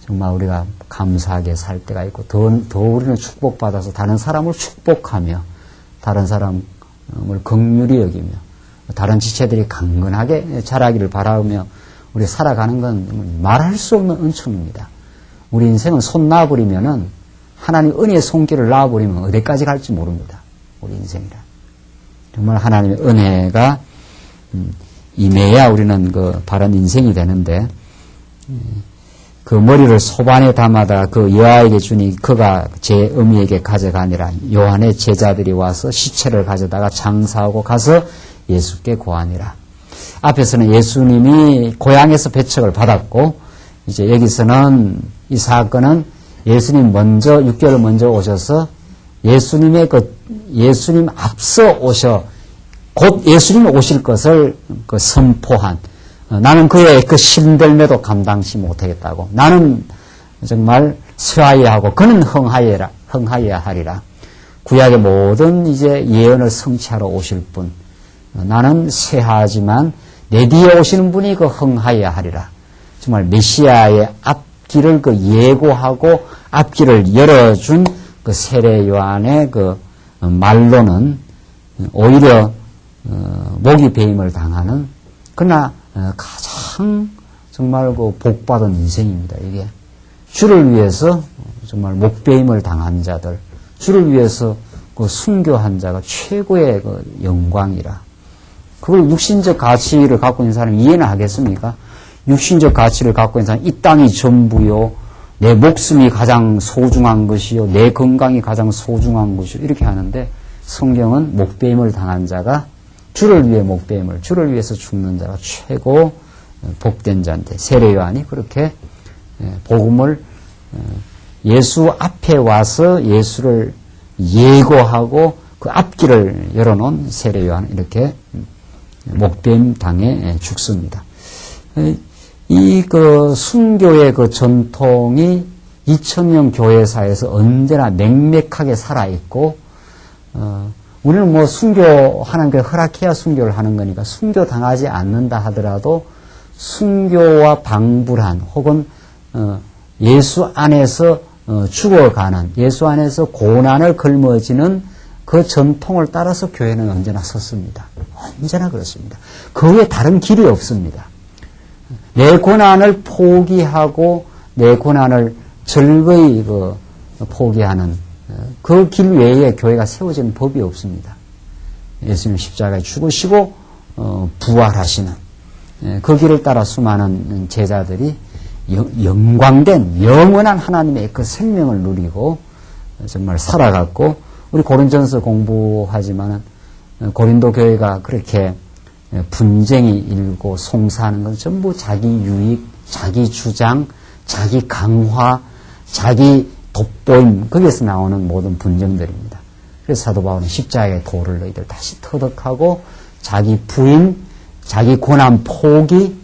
정말 우리가 감사하게 살 때가 있고 더 우리는 축복받아서 다른 사람을 축복하며 다른 사람을 긍휼히 여기며 다른 지체들이 강건하게 자라기를 바라며 우리 살아가는 건 말할 수 없는 은총입니다. 우리 인생은 손 놔버리면은 하나님 은혜의 손길을 놔버리면 어디까지 갈지 모릅니다. 우리 인생이라. 정말 하나님의 은혜가 임해야 우리는 그 바른 인생이 되는데 그 머리를 소반에 담아다 그 여아에게 주니 그가 제 어미에게 가져가니라. 요한의 제자들이 와서 시체를 가져다가 장사하고 가서 예수께 고하니라. 앞에서는 예수님이 고향에서 배척을 받았고 이제 여기서는 이 사건은 예수님 먼저 6개월 먼저 오셔서 예수님의 예수님 앞서 오셔 곧 예수님 오실 것을 선포한 나는 그의 그 신들매도 감당치 못하겠다고 나는 정말 쇠하여야 하고 그는 흥하여야 하리라. 구약의 모든 이제 예언을 성취하러 오실 분 나는 쇠하지만 내 뒤에 오시는 분이 그 흥하여야 하리라. 정말 메시아의 앞길을 그 예고하고 앞길을 열어준 그 세례 요한의 그 말로는 오히려 목이 배임을 당하는 그러나 가장 정말 그 복받은 인생입니다. 이게 주를 위해서 정말 목배임을 당한 자들, 주를 위해서 그 순교한 자가 최고의 그 영광이라. 그걸 육신적 가치를 갖고 있는 사람이 이해는 하겠습니까? 육신적 가치를 갖고 있는 사람이 이 땅이 전부요, 내 목숨이 가장 소중한 것이요, 내 건강이 가장 소중한 것이요, 이렇게 하는데 성경은 목배임을 당한 자가 주를 위해 목배임을, 주를 위해서 죽는 자가 최고 복된 자인데 세례 요한이 그렇게 복음을 예수 앞에 와서 예수를 예고하고 그 앞길을 열어놓은 세례 요한 이렇게 목배임 당해 죽습니다. 이 그 순교의 그 전통이 2000년 교회사에서 언제나 맹맥하게 살아있고 우리는 뭐 순교 하나님께 허락해야 순교를 하는 거니까 순교 당하지 않는다 하더라도 순교와 방불한 혹은 예수 안에서 죽어가는 예수 안에서 고난을 걸머지는 그 전통을 따라서 교회는 언제나 섰습니다. 언제나 그렇습니다. 그 외에 다른 길이 없습니다. 내 고난을 포기하고 내 고난을 즐거이 포기하는 그 길 외에 교회가 세워지는 법이 없습니다. 예수님 십자가에 죽으시고 부활하시는 그 길을 따라 수많은 제자들이 영광된 영원한 하나님의 그 생명을 누리고 정말 살아갔고 우리 고린전서 공부하지만은 고린도 교회가 그렇게 분쟁이 일고 송사하는 건 전부 자기 유익, 자기 주장, 자기 강화, 자기 돋보임, 거기에서 나오는 모든 분쟁들입니다. 그래서 사도 바울은 십자가의 도를 너희들 다시 터득하고 자기 부인, 자기 고난 포기,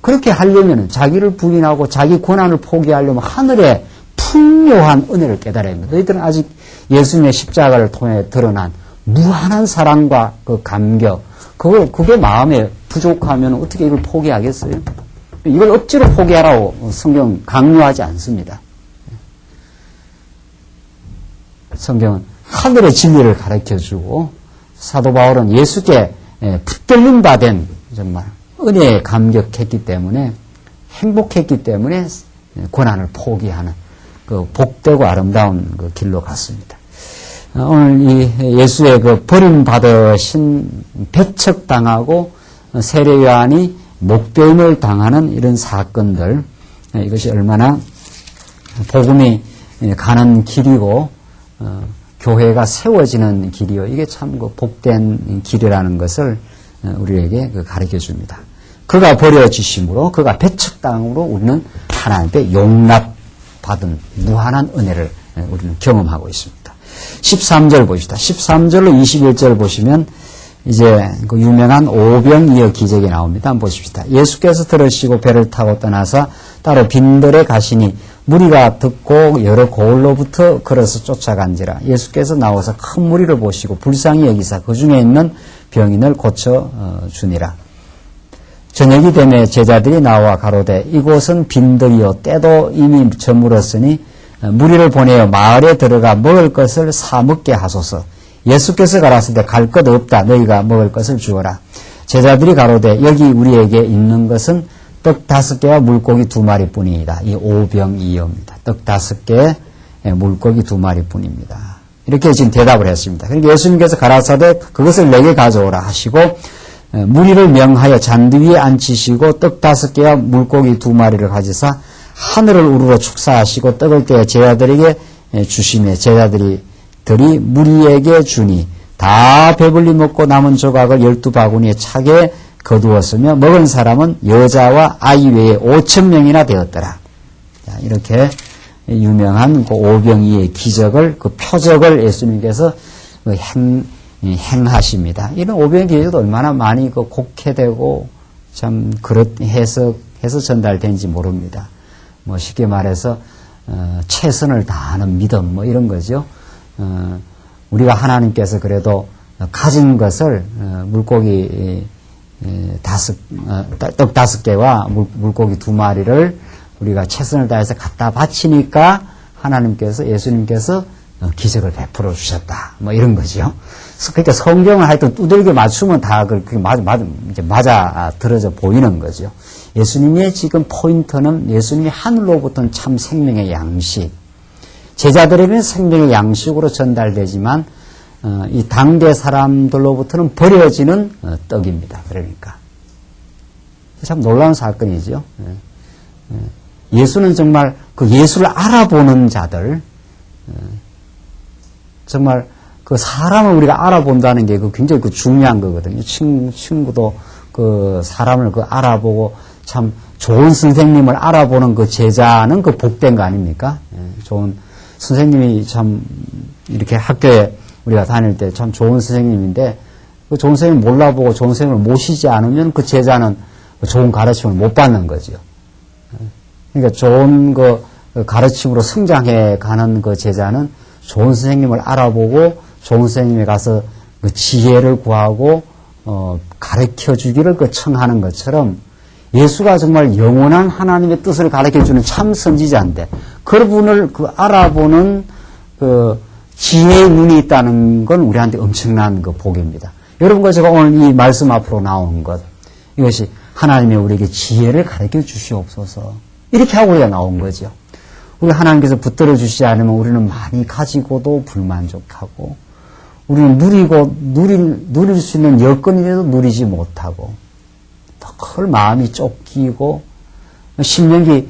그렇게 하려면 자기를 부인하고 자기 고난을 포기하려면 하늘의 풍요한 은혜를 깨달아야 합니다. 너희들은 아직 예수님의 십자가를 통해 드러난 무한한 사랑과 그 감격, 그게 마음에 부족하면 어떻게 이걸 포기하겠어요? 이걸 억지로 포기하라고 성경 강요하지 않습니다. 성경은 하늘의 진리를 가르쳐주고 사도 바울은 예수께 붙들림 받은 정말 은혜에 감격했기 때문에 행복했기 때문에 고난을 포기하는 그 복되고 아름다운 그 길로 갔습니다. 오늘 이 예수의 그 버림받으신 배척당하고 세례 요한이 목배임을 당하는 이런 사건들, 이것이 얼마나 복음이 가는 길이고 교회가 세워지는 길이요. 이게 참 그 복된 길이라는 것을 우리에게 가르쳐 줍니다. 그가 버려지심으로, 그가 배척당으로 우리는 하나님께 용납받은 무한한 은혜를 우리는 경험하고 있습니다. 13절 보십시다. 13절로 21절 보시면 이제 그 유명한 오병이어 기적이 나옵니다. 한번 보십시다. 예수께서 들으시고 배를 타고 떠나서 따로 빈들에 가시니 무리가 듣고 여러 고을로부터 걸어서 쫓아간지라. 예수께서 나와서 큰 무리를 보시고 불쌍히 여기사 그 중에 있는 병인을 고쳐 주니라. 저녁이 되매 제자들이 나와 가로되 이곳은 빈들이요 때도 이미 저물었으니 무리를 보내어 마을에 들어가 먹을 것을 사 먹게 하소서. 예수께서 가라사대 갈 것 없다. 너희가 먹을 것을 주어라. 제자들이 가로되 여기 우리에게 있는 것은 떡 5개와 물고기 2마리뿐이다. 이 오병이어입니다. 떡 5개, 물고기 2마리뿐입니다. 이렇게 지금 대답을 했습니다. 그러니까 예수님께서 가라사대 그것을 내게 가져오라 하시고 무리를 명하여 잔디 위에 앉히시고 떡 5개와 물고기 2마리를 가지사 하늘을 우러러 축사하시고 떡을 떼어 제자들에게 주시며 제자들이 무리에게 주니 다 배불리 먹고 남은 조각을 12바구니에 차게 거두었으며 먹은 사람은 여자와 아이 외에 5,000명이나 되었더라. 자, 이렇게 유명한 그 오병이의 기적을, 그 표적을 예수님께서 행하십니다. 이런 오병이의 기적도 얼마나 많이 그 곡해되고 참 그렇 해석해서 전달된지 모릅니다. 뭐 쉽게 말해서 최선을 다하는 믿음 뭐 이런 거죠. 우리가 하나님께서 그래도 가진 것을 물고기 떡 5개와 물고기 2마리를 우리가 최선을 다해서 갖다 바치니까 하나님께서 예수님께서 기적을 베풀어 주셨다. 뭐 이런 거죠. 그러니까 성경을 하여튼 두들겨 맞추면 다 그렇게 맞아 들어져 보이는 거죠. 예수님의 지금 포인트는 예수님이 하늘로부터는 참 생명의 양식, 제자들에게는 생명의 양식으로 전달되지만 이 당대 사람들로부터는 버려지는 떡입니다. 그러니까 참 놀라운 사건이죠. 예수는 정말 그 예수를 알아보는 자들, 정말 그 사람을 우리가 알아본다는 게 그 굉장히 그 중요한 거거든요. 친구도 그 사람을 그 알아보고 참 좋은 선생님을 알아보는 그 제자는 그 복된 거 아닙니까? 좋은 선생님이 참 이렇게 학교에 우리가 다닐 때 참 좋은 선생님인데 그 좋은 선생님 몰라보고 좋은 선생님을 모시지 않으면 그 제자는 좋은 가르침을 못 받는 거죠. 그러니까 좋은 그 가르침으로 성장해 가는 그 제자는 좋은 선생님을 알아보고 좋은 선생님에 가서 그 지혜를 구하고 가르쳐 주기를 그 청하는 것처럼 예수가 정말 영원한 하나님의 뜻을 가르쳐 주는 참 선지자인데 그분을 그 알아보는 그 지혜의 눈이 있다는 건 우리한테 엄청난 그 복입니다. 여러분과 제가 오늘 이 말씀 앞으로 나온 것, 이것이 하나님의 우리에게 지혜를 가르쳐 주시옵소서. 이렇게 하고 우리가 나온 거죠. 우리 하나님께서 붙들어 주시지 않으면 우리는 많이 가지고도 불만족하고, 우리는 누릴 수 있는 여건이라도 누리지 못하고, 더 마음이 쫓기고, 신명기,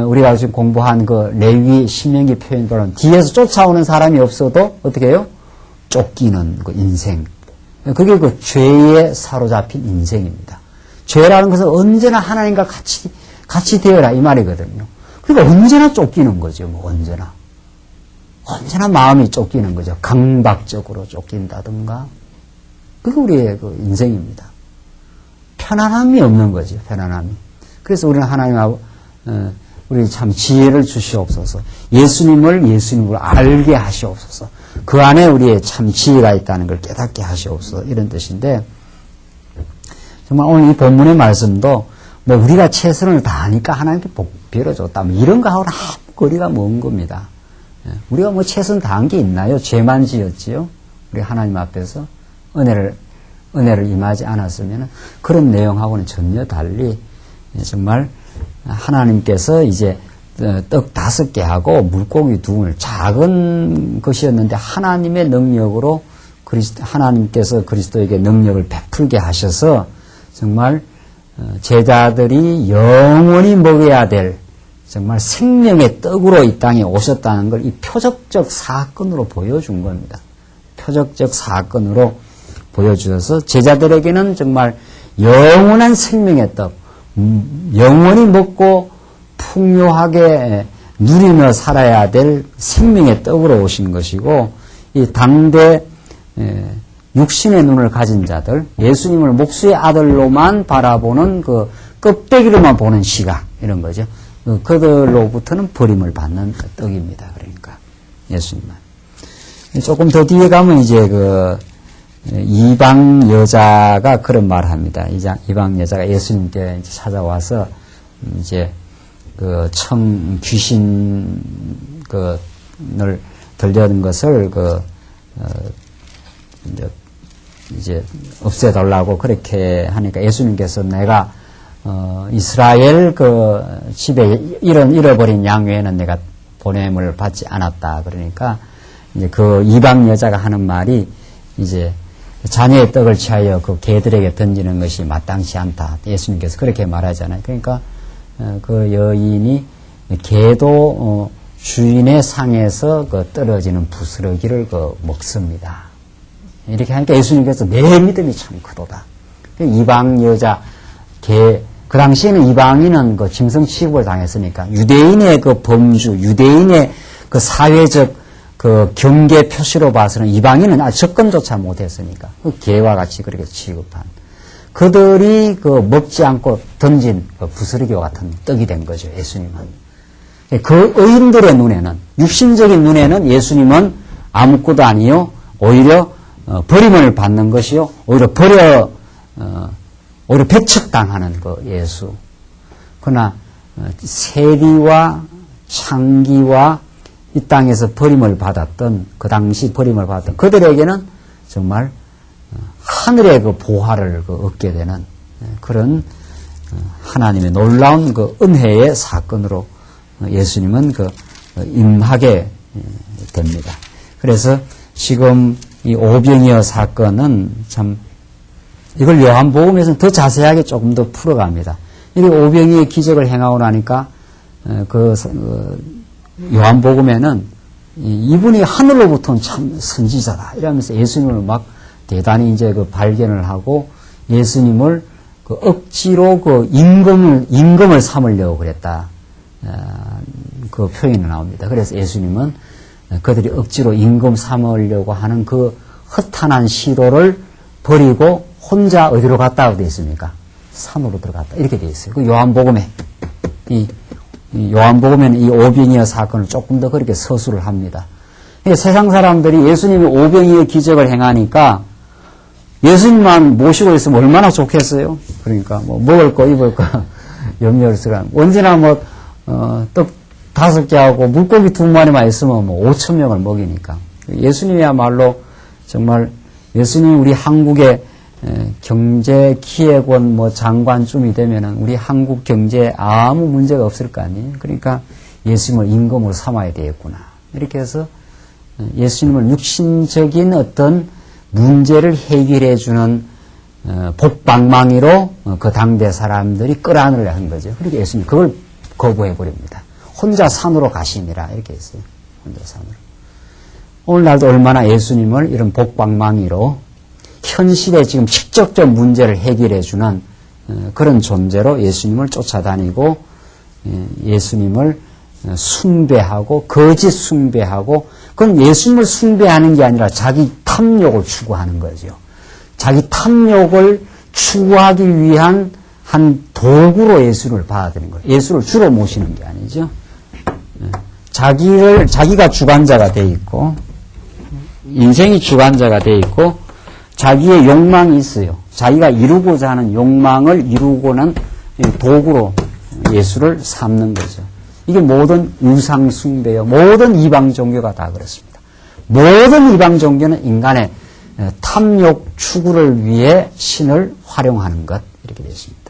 우리가 지금 공부한 그 레위 신명기 표현처럼 뒤에서 쫓아오는 사람이 없어도 어떻게 해요? 쫓기는 그 인생. 그게 그 죄에 사로잡힌 인생입니다. 죄라는 것은 언제나 하나님과 같이 되어라 이 말이거든요. 그러니까 언제나 쫓기는 거죠. 뭐 언제나 마음이 쫓기는 거죠. 강박적으로 쫓긴다든가. 그게 우리의 그 인생입니다. 편안함이 없는 거죠. 편안함이. 그래서 우리는 하나님하고 우리 참 지혜를 주시옵소서. 예수님을 알게 하시옵소서. 그 안에 우리의 참 지혜가 있다는 걸 깨닫게 하시옵소서. 이런 뜻인데, 정말 오늘 이 본문의 말씀도 뭐 우리가 최선을 다하니까 하나님께 복 빌어줬다. 뭐 이런 거하고는 아무 거리가 먼 겁니다. 우리가 뭐 최선 다한 게 있나요? 죄만 지었지요? 우리 하나님 앞에서 은혜를 임하지 않았으면 그런 내용하고는 전혀 달리 정말 하나님께서 이제 떡 5개 하고 물고기 2을 작은 것이었는데 하나님의 능력으로 하나님께서 그리스도에게 능력을 베풀게 하셔서 정말 제자들이 영원히 먹어야 될 정말 생명의 떡으로 이 땅에 오셨다는 걸 이 표적적 사건으로 보여준 겁니다. 표적적 사건으로 보여주셔서 제자들에게는 정말 영원한 생명의 떡, 영원히 먹고 풍요하게 누리며 살아야 될 생명의 떡으로 오신 것이고, 이 당대 육신의 눈을 가진 자들, 예수님을 목수의 아들로만 바라보는 그 껍데기로만 보는 시각, 이런 거죠. 그들로부터는 버림을 받는 떡입니다. 그러니까 예수님만. 조금 더 뒤에 가면 이제 그 이방 여자가 그런 말을 합니다. 이방 여자가 예수님께 이제 찾아와서 이제 그 귀신을 들려는 것을 이제 없애달라고 그렇게 하니까 예수님께서 내가 이스라엘 그 집에 잃어버린 양 외에는 내가 보냄을 받지 않았다. 그러니까 이제 그 이방 여자가 하는 말이 이제 자녀의 떡을 취하여 그 개들에게 던지는 것이 마땅치 않다. 예수님께서 그렇게 말하잖아요. 그러니까 그 여인이 개도 주인의 상에서 그 떨어지는 부스러기를 먹습니다. 이렇게 하니까 예수님께서 내 믿음이 참 크도다. 이방 여자 그 당시에는 이방인은 그 짐승 취급을 당했으니까 유대인의 그 범주, 유대인의 그 사회적 그 경계 표시로 봐서는 이방인은 접근조차 못했으니까 그 개와 같이 그렇게 취급한 그들이 그 먹지 않고 던진 그 부스러기와 같은 떡이 된 거죠. 예수님은. 그 의인들의 눈에는, 육신적인 눈에는 예수님은 아무것도 아니요, 오히려 버림을 받는 것이요, 오히려 배척당하는 그 예수. 그러나 세리와 창기와 이 땅에서 버림을 받았던, 그 당시 버림을 받았던 그들에게는 정말 하늘의 그 보화를 얻게 되는 그런 하나님의 놀라운 그 은혜의 사건으로 예수님은 임하게 됩니다. 그래서 지금 이 오병이어 사건은 참 이걸 요한복음에서는 더 자세하게 조금 더 풀어갑니다. 이게 오병이의 기적을 행하고 나니까 요한복음에는 이분이 하늘로부터는 참 선지자다 이러면서 예수님을 막 대단히 이제 발견을 하고 예수님을 억지로 임금을 삼으려고 그랬다. 그 표현이 나옵니다. 그래서 예수님은 그들이 억지로 임금 삼으려고 하는 그 허탄한 시도를 버리고 혼자 어디로 갔다고 되어 있습니까? 산으로 들어갔다. 이렇게 되어 있어요. 그 요한복음에 요한복음에는 이 오병이어 사건을 조금 더 그렇게 서술을 합니다. 세상 사람들이 예수님이 오병이어 기적을 행하니까 예수님만 모시고 있으면 얼마나 좋겠어요? 그러니까 먹을 거 입을 거 염려를 쓰라. 언제나 떡 5개 하고 물고기 2마리만 있으면 5,000명을 먹이니까. 예수님이야말로 정말 예수님 우리 한국의 경제기획원 장관쯤이 되면은 우리 한국 경제에 아무 문제가 없을 거 아니에요. 그러니까 예수님을 임금으로 삼아야 되겠구나. 이렇게 해서 예수님을 육신적인 어떤 문제를 해결해 주는 복방망이로 그 당대 사람들이 끌어안으려 한 거죠. 그러니까 예수님 그걸 거부해 버립니다. 혼자 산으로 가시니라 이렇게 했어요. 혼자 산으로. 오늘날도 얼마나 예수님을 이런 복방망이로 현실의 지금 직접적 문제를 해결해 주는 그런 존재로 예수님을 쫓아다니고 예수님을 숭배하고 거짓 숭배하고 그건 예수님을 숭배하는 게 아니라 자기 탐욕을 추구하는 거죠. 자기 탐욕을 추구하기 위한 한 도구로 예수를 받아들인 거예요. 예수를 주로 모시는 게 아니죠. 자기가 주관자가 돼 있고 인생이 주관자가 돼 있고 자기의 욕망이 있어요. 자기가 이루고자 하는 욕망을 이루고는 도구로 예수를 삼는 거죠. 이게 모든 우상 숭배요. 모든 이방 종교가 다 그렇습니다. 모든 이방 종교는 인간의 탐욕 추구를 위해 신을 활용하는 것 이렇게 되어 있습니다.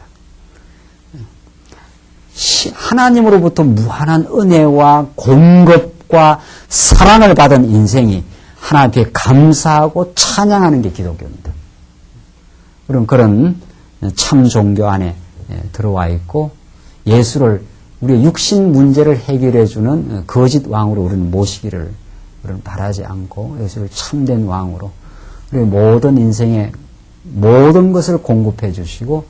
하나님으로부터 무한한 은혜와 공급과 사랑을 받은 인생이 하나님께 감사하고 찬양하는 게 기독교입니다. 그런 참 종교 안에 들어와 있고 예수를 우리의 육신 문제를 해결해주는 거짓 왕으로 우리는 모시기를 우리는 바라지 않고 예수를 참된 왕으로 우리의 모든 인생의 모든 것을 공급해 주시고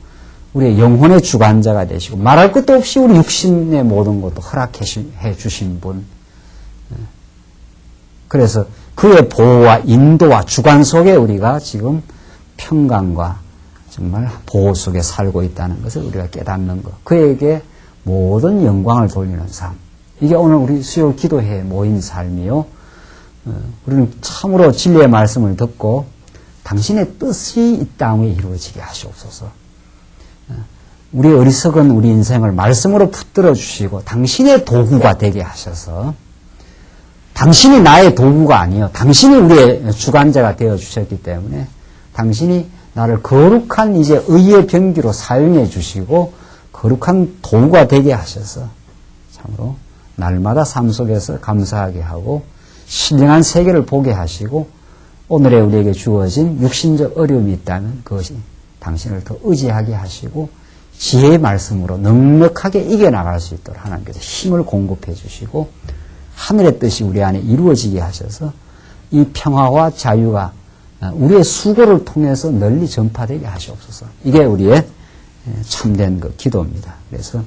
우리의 영혼의 주관자가 되시고 말할 것도 없이 우리 육신의 모든 것도 허락해 주신 분. 그래서 그의 보호와 인도와 주관 속에 우리가 지금 평강과 정말 보호 속에 살고 있다는 것을 우리가 깨닫는 것. 그에게 모든 영광을 돌리는 삶. 이게 오늘 우리 수요 기도회에 모인 삶이요. 우리는 참으로 진리의 말씀을 듣고 당신의 뜻이 이 땅에 이루어지게 하시옵소서. 우리 어리석은 우리 인생을 말씀으로 붙들어 주시고 당신의 도구가 되게 하셔서 당신이 나의 도구가 아니에요. 당신이 우리의 주관자가 되어 주셨기 때문에 당신이 나를 거룩한 이제 의의 병기로 사용해 주시고 거룩한 도구가 되게 하셔서 참으로 날마다 삶 속에서 감사하게 하고 신령한 세계를 보게 하시고 오늘의 우리에게 주어진 육신적 어려움이 있다면 그것이 당신을 더 의지하게 하시고 지혜의 말씀으로 넉넉하게 이겨나갈 수 있도록 하나님께서 힘을 공급해 주시고 하늘의 뜻이 우리 안에 이루어지게 하셔서 이 평화와 자유가 우리의 수고를 통해서 널리 전파되게 하시옵소서. 이게 우리의 참된 그 기도입니다. 그래서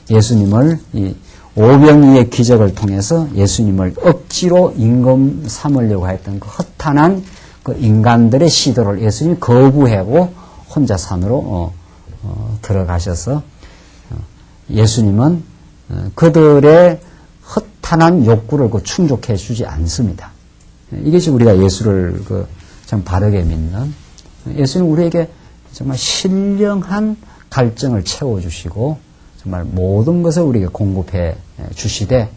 예수님을 이 오병이의 기적을 통해서 예수님을 억지로 임금 삼으려고 했던 그 허탄한 그 인간들의 시도를 예수님이 거부하고 혼자 산으로 들어가셔서 예수님은 그들의 허탄한 욕구를 충족해 주지 않습니다. 이것이 우리가 예수를 참 바르게 믿는 예수님 우리에게 정말 신령한 갈증을 채워주시고 정말 모든 것을 우리에게 공급해 주시되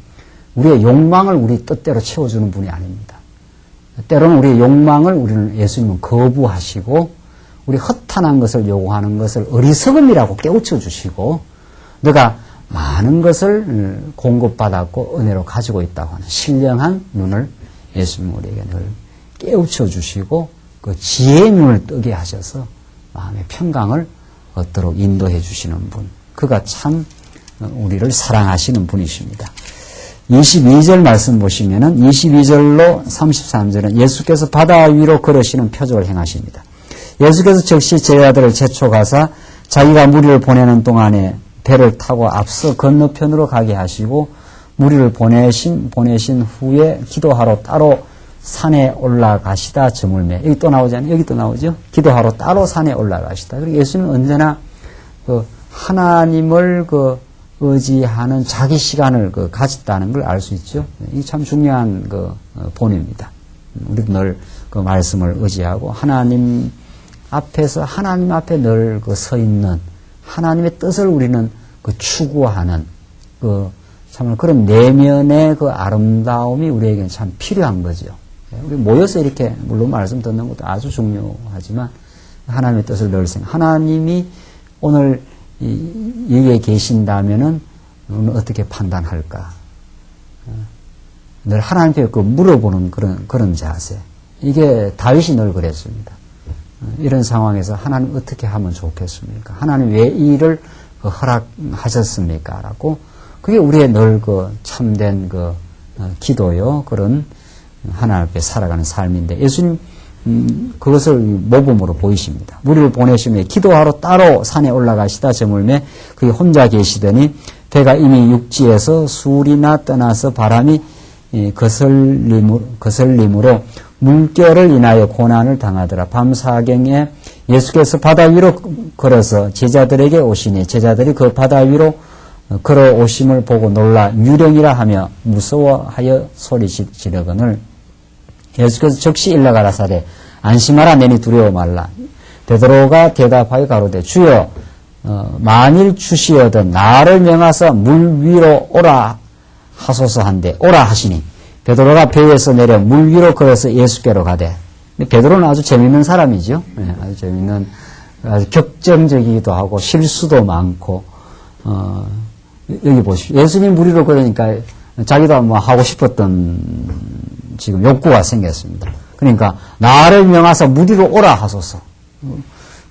우리의 욕망을 우리 뜻대로 채워주는 분이 아닙니다. 때로는 우리의 욕망을 우리는 예수님은 거부하시고 우리 허탄한 것을 요구하는 것을 어리석음이라고 깨우쳐 주시고 너가 많은 것을 공급받았고 은혜로 가지고 있다고 하는 신령한 눈을 예수님 우리에게 늘 깨우쳐 주시고 그 지혜의 눈을 뜨게 하셔서 마음의 평강을 얻도록 인도해 주시는 분. 그가 참 우리를 사랑하시는 분이십니다. 22절 말씀 보시면은 22절로 33절은 예수께서 바다 위로 걸으시는 표적을 행하십니다. 예수께서 즉시 제자들을 제촉하사 자기가 무리를 보내는 동안에 배를 타고 앞서 건너편으로 가게 하시고 무리를 보내신 후에 기도하러 따로 산에 올라가시다 저물매. 여기 또 나오잖아요. 여기 또 나오죠. 기도하러 따로 산에 올라가시다. 그리고 예수님은 언제나 하나님을 의지하는 자기 시간을 가졌다는 걸 알 수 있죠. 이게 참 중요한 본입니다. 우리도 늘 그 말씀을 의지하고 하나님 앞에서 하나님 앞에 늘 서 있는 하나님의 뜻을 우리는 추구하는 참 그런 내면의 아름다움이 우리에게는 참 필요한 거죠. 우리 모여서 이렇게 물론 말씀 듣는 것도 아주 중요하지만 하나님의 뜻을 늘 생각. 하나님이 오늘 여기에 계신다면은 우리는 어떻게 판단할까? 늘 하나님께 물어보는 그런 자세. 이게 다윗이 늘 그랬습니다. 이런 상황에서 하나님 어떻게 하면 좋겠습니까? 하나님 왜 이 일을 허락하셨습니까? 라고 그게 우리의 늘 참된 기도요. 그런 하나님 앞에 살아가는 삶인데 예수님 그것을 모범으로 보이십니다. 무리를 보내시며 기도하러 따로 산에 올라가시다 저물매 그게 혼자 계시더니 배가 이미 육지에서 수리나 떠나서 바람이 거슬림으로 물결을 인하여 고난을 당하더라. 밤사경에 예수께서 바다 위로 걸어서 제자들에게 오시니 제자들이 그 바다 위로 걸어오심을 보고 놀라 유령이라 하며 무서워하여 소리 지르거늘 예수께서 즉시 일러 가라사대 안심하라 내니 두려워 말라. 베드로가 대답하여 가로되 주여 만일 주시어든 나를 명하사 물 위로 오라 하소서 한데 오라 하시니 베드로가 배에서 내려 물 위로 걸어서 예수께로 가되 베드로는 아주 재미있는 사람이죠. 아주 재미있는 아주 격정적이기도 하고 실수도 많고 여기 보십시오. 예수님 물 위로 걸으니까 자기도 뭐 하고 싶었던 지금 욕구가 생겼습니다. 그러니까 나를 명하사 물 위로 오라 하소서.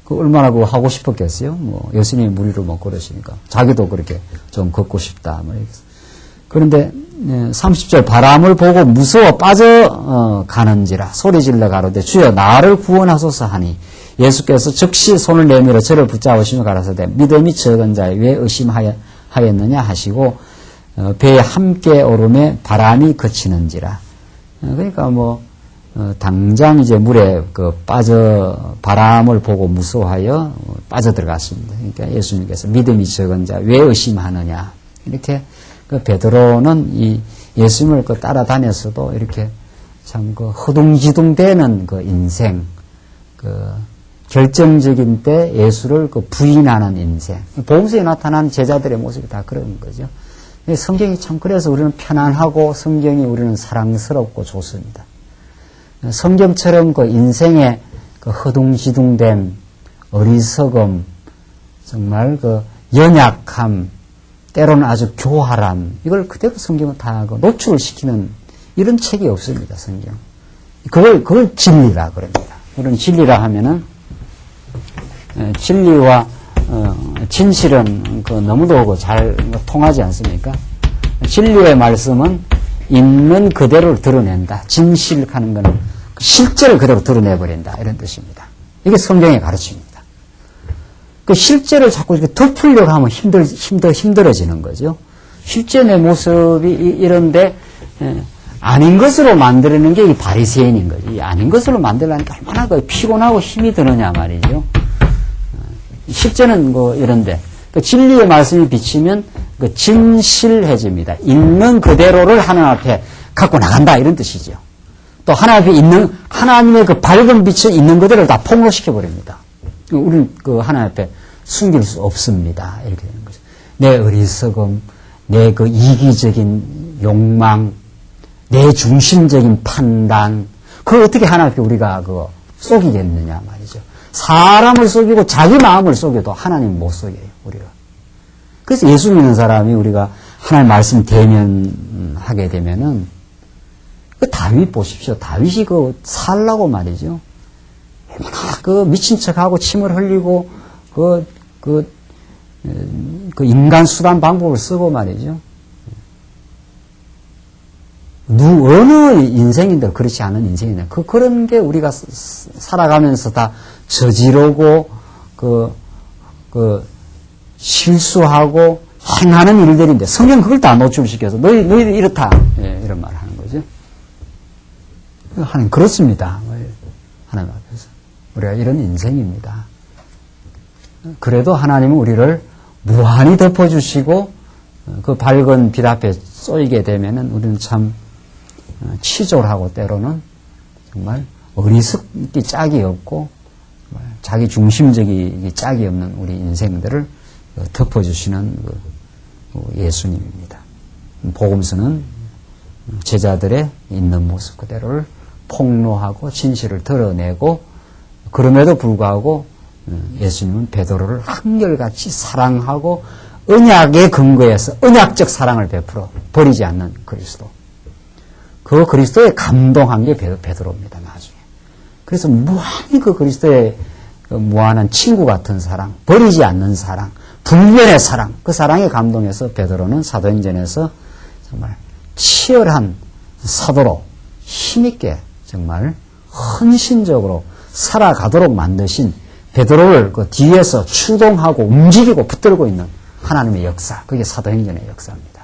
그 얼마나 그거 하고 싶었겠어요? 뭐 예수님이 물 위로 못 걸으시니까 자기도 그렇게 좀 걷고 싶다. 그런데 30절 바람을 보고 무서워 빠져 가는지라 소리질러 가로되 주여 나를 구원하소서 하니 예수께서 즉시 손을 내밀어 저를 붙잡으시며 가라사대 믿음이 적은 자에 왜 의심하였느냐 하시고 배에 함께 오름에 바람이 그치는지라. 그러니까 뭐 당장 이제 물에 바람을 보고 무서워하여 빠져들어갔습니다. 그러니까 예수님께서 믿음이 적은 자 왜 의심하느냐 이렇게 베드로는 이 예수님을 따라다녔어도 이렇게 참 허둥지둥대는 인생, 결정적인 때 예수를 부인하는 인생. 복음서에 나타난 제자들의 모습이 다 그런 거죠. 성경이 참 그래서 우리는 편안하고 성경이 우리는 사랑스럽고 좋습니다. 성경처럼 인생의 허둥지둥됨, 어리석음, 정말 연약함, 때로는 아주 교활함, 이걸 그대로 성경은 다 노출을 시키는 이런 책이 없습니다, 성경. 그걸 진리라 그럽니다. 그런 진리라 하면은, 진리와, 진실은 너무도 잘 통하지 않습니까? 진리의 말씀은 있는 그대로를 드러낸다. 진실하는 것은 실제를 그대로 드러내버린다. 이런 뜻입니다. 이게 성경의 가르침입니다. 그 실제를 자꾸 이렇게 덮으려고 하면 힘들어지는 거죠. 실제 내 모습이 이런데, 아닌 것으로 만들어내는 게 이 바리새인인 거죠. 이 아닌 것으로 만들려니까 얼마나 피곤하고 힘이 드느냐 말이죠. 실제는 이런데, 진리의 말씀이 비치면 진실해집니다. 있는 그대로를 하나님 앞에 갖고 나간다. 이런 뜻이죠. 또 하나님 앞에 있는, 하나님의 밝은 빛을 있는 그대로 다 폭로시켜버립니다. 우리는 하나님 앞에 숨길 수 없습니다. 이렇게 되는 거죠. 내 어리석음, 내 이기적인 욕망, 내 중심적인 판단, 그걸 어떻게 하나님 앞에 우리가 속이겠느냐 말이죠. 사람을 속이고 자기 마음을 속여도 하나님 못 속여요, 우리가. 그래서 예수 믿는 사람이 우리가 하나님 말씀 대면하게 되면은, 다윗 보십시오. 다윗이 살라고 말이죠. 미친 척하고 침을 흘리고, 인간 수단 방법을 쓰고 말이죠. 어느 인생인데 그렇지 않은 인생이냐. 그런 게 우리가 살아가면서 다 저지르고, 실수하고, 행하는 일들인데, 성경 그걸 다 노출시켜서, 너희들 이렇다. 예, 이런 말을 하는 거죠. 하나님, 그렇습니다. 하나님 앞에서. 우리가 이런 인생입니다. 그래도 하나님은 우리를 무한히 덮어주시고, 그 밝은 빛 앞에 쏘이게 되면은 우리는 참 치졸하고 때로는 정말 어리석기 짝이 없고, 자기 중심적이 짝이 없는 우리 인생들을 덮어주시는 예수님입니다. 복음서는 제자들의 있는 모습 그대로를 폭로하고 진실을 드러내고, 그럼에도 불구하고 예수님은 베드로를 한결같이 사랑하고 언약의 근거에서 언약적 사랑을 베풀어 버리지 않는 그리스도. 그 그리스도에 감동한 게 베드로입니다, 나중에. 그래서 무한히 그리스도의 무한한 친구 같은 사랑, 버리지 않는 사랑, 불변의 사랑, 그 사랑에 감동해서 베드로는 사도행전에서 정말 치열한 사도로 힘있게 정말 헌신적으로 살아가도록 만드신 베드로를 뒤에서 추동하고 움직이고 붙들고 있는 하나님의 역사, 그게 사도행전의 역사입니다.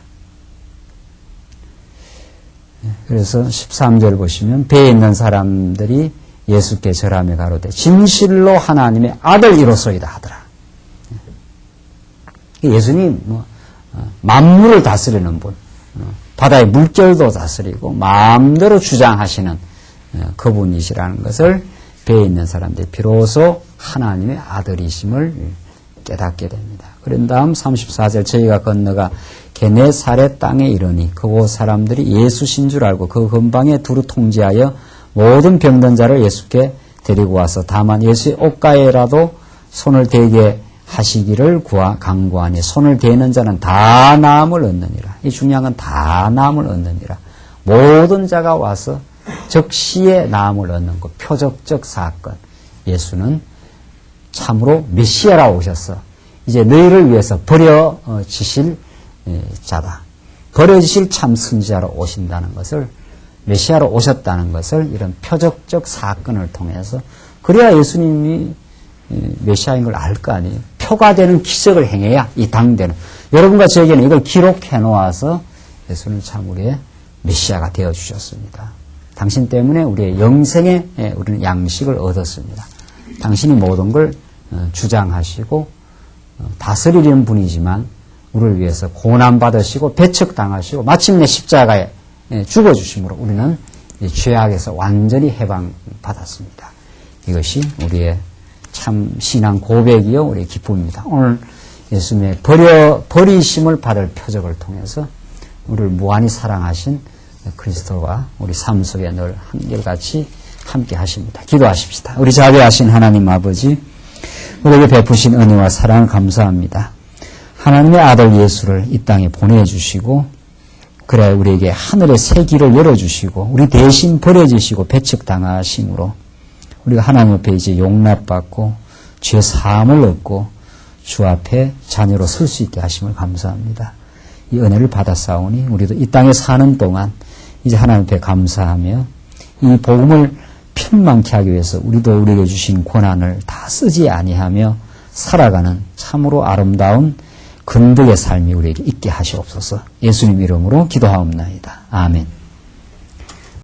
그래서 13절 보시면 배에 있는 사람들이 예수께 절하며 가로되 진실로 하나님의 아들이로소이다 하더라. 예수님 만물을 다스리는 분, 바다의 물결도 다스리고 마음대로 주장하시는 그분이시라는 것을 배에 있는 사람들이 비로소 하나님의 아들이심을 깨닫게 됩니다. 그런 다음 34절 저희가 건너가 게네사렛 땅에 이르니 그곳 사람들이 예수신 줄 알고 그 근방에 두루 통제하여 모든 병든 자를 예수께 데리고 와서 다만 예수의 옷가에라도 손을 대게 하시기를 강구하니 손을 대는 자는 다 나음을 얻느니라. 이 중요한 건 다 나음을 얻느니라. 모든 자가 와서 즉시에 나음을 얻는 것, 표적적 사건. 예수는 참으로 메시아라 오셔서 이제 너희를 위해서 버려지실 자다. 버려지실 참 선지자로 오신다는 것을, 메시아로 오셨다는 것을 이런 표적적 사건을 통해서, 그래야 예수님이 메시아인 걸 알 거 아니에요. 표가 되는 기적을 행해야 이 당대는, 여러분과 저에게는 이걸 기록해 놓아서 예수는 참 우리의 메시아가 되어 주셨습니다. 당신 때문에 우리의 영생에 우리는 양식을 얻었습니다. 당신이 모든 걸 주장하시고 다스리는 분이지만 우리를 위해서 고난받으시고 배척당하시고 마침내 십자가에 죽어주심으로 우리는 죄악에서 완전히 해방받았습니다. 이것이 우리의 참 신앙 고백이요 우리의 기쁨입니다. 오늘 예수님의 버리심을 받을 표적을 통해서 우리를 무한히 사랑하신 그리스도와 우리 삶 속에 늘 한결같이 함께 하십니다. 기도하십시다. 우리 자비하신 하나님 아버지, 우리에게 베푸신 은혜와 사랑 감사합니다. 하나님의 아들 예수를 이 땅에 보내주시고, 그래 우리에게 하늘의 새 길을 열어주시고 우리 대신 버려지시고 배척당하심으로 우리가 하나님 앞에 이제 용납받고 죄 사함을 얻고 주 앞에 자녀로 설 수 있게 하심을 감사합니다. 이 은혜를 받았사오니 우리도 이 땅에 사는 동안 이제 하나님 앞에 감사하며 이 복음을 편망케 하기 위해서 우리도 우리에게 주신 권한을 다 쓰지 아니하며 살아가는 참으로 아름다운 근덕의 삶이 우리에게 있게 하시옵소서. 예수님 이름으로 기도하옵나이다. 아멘.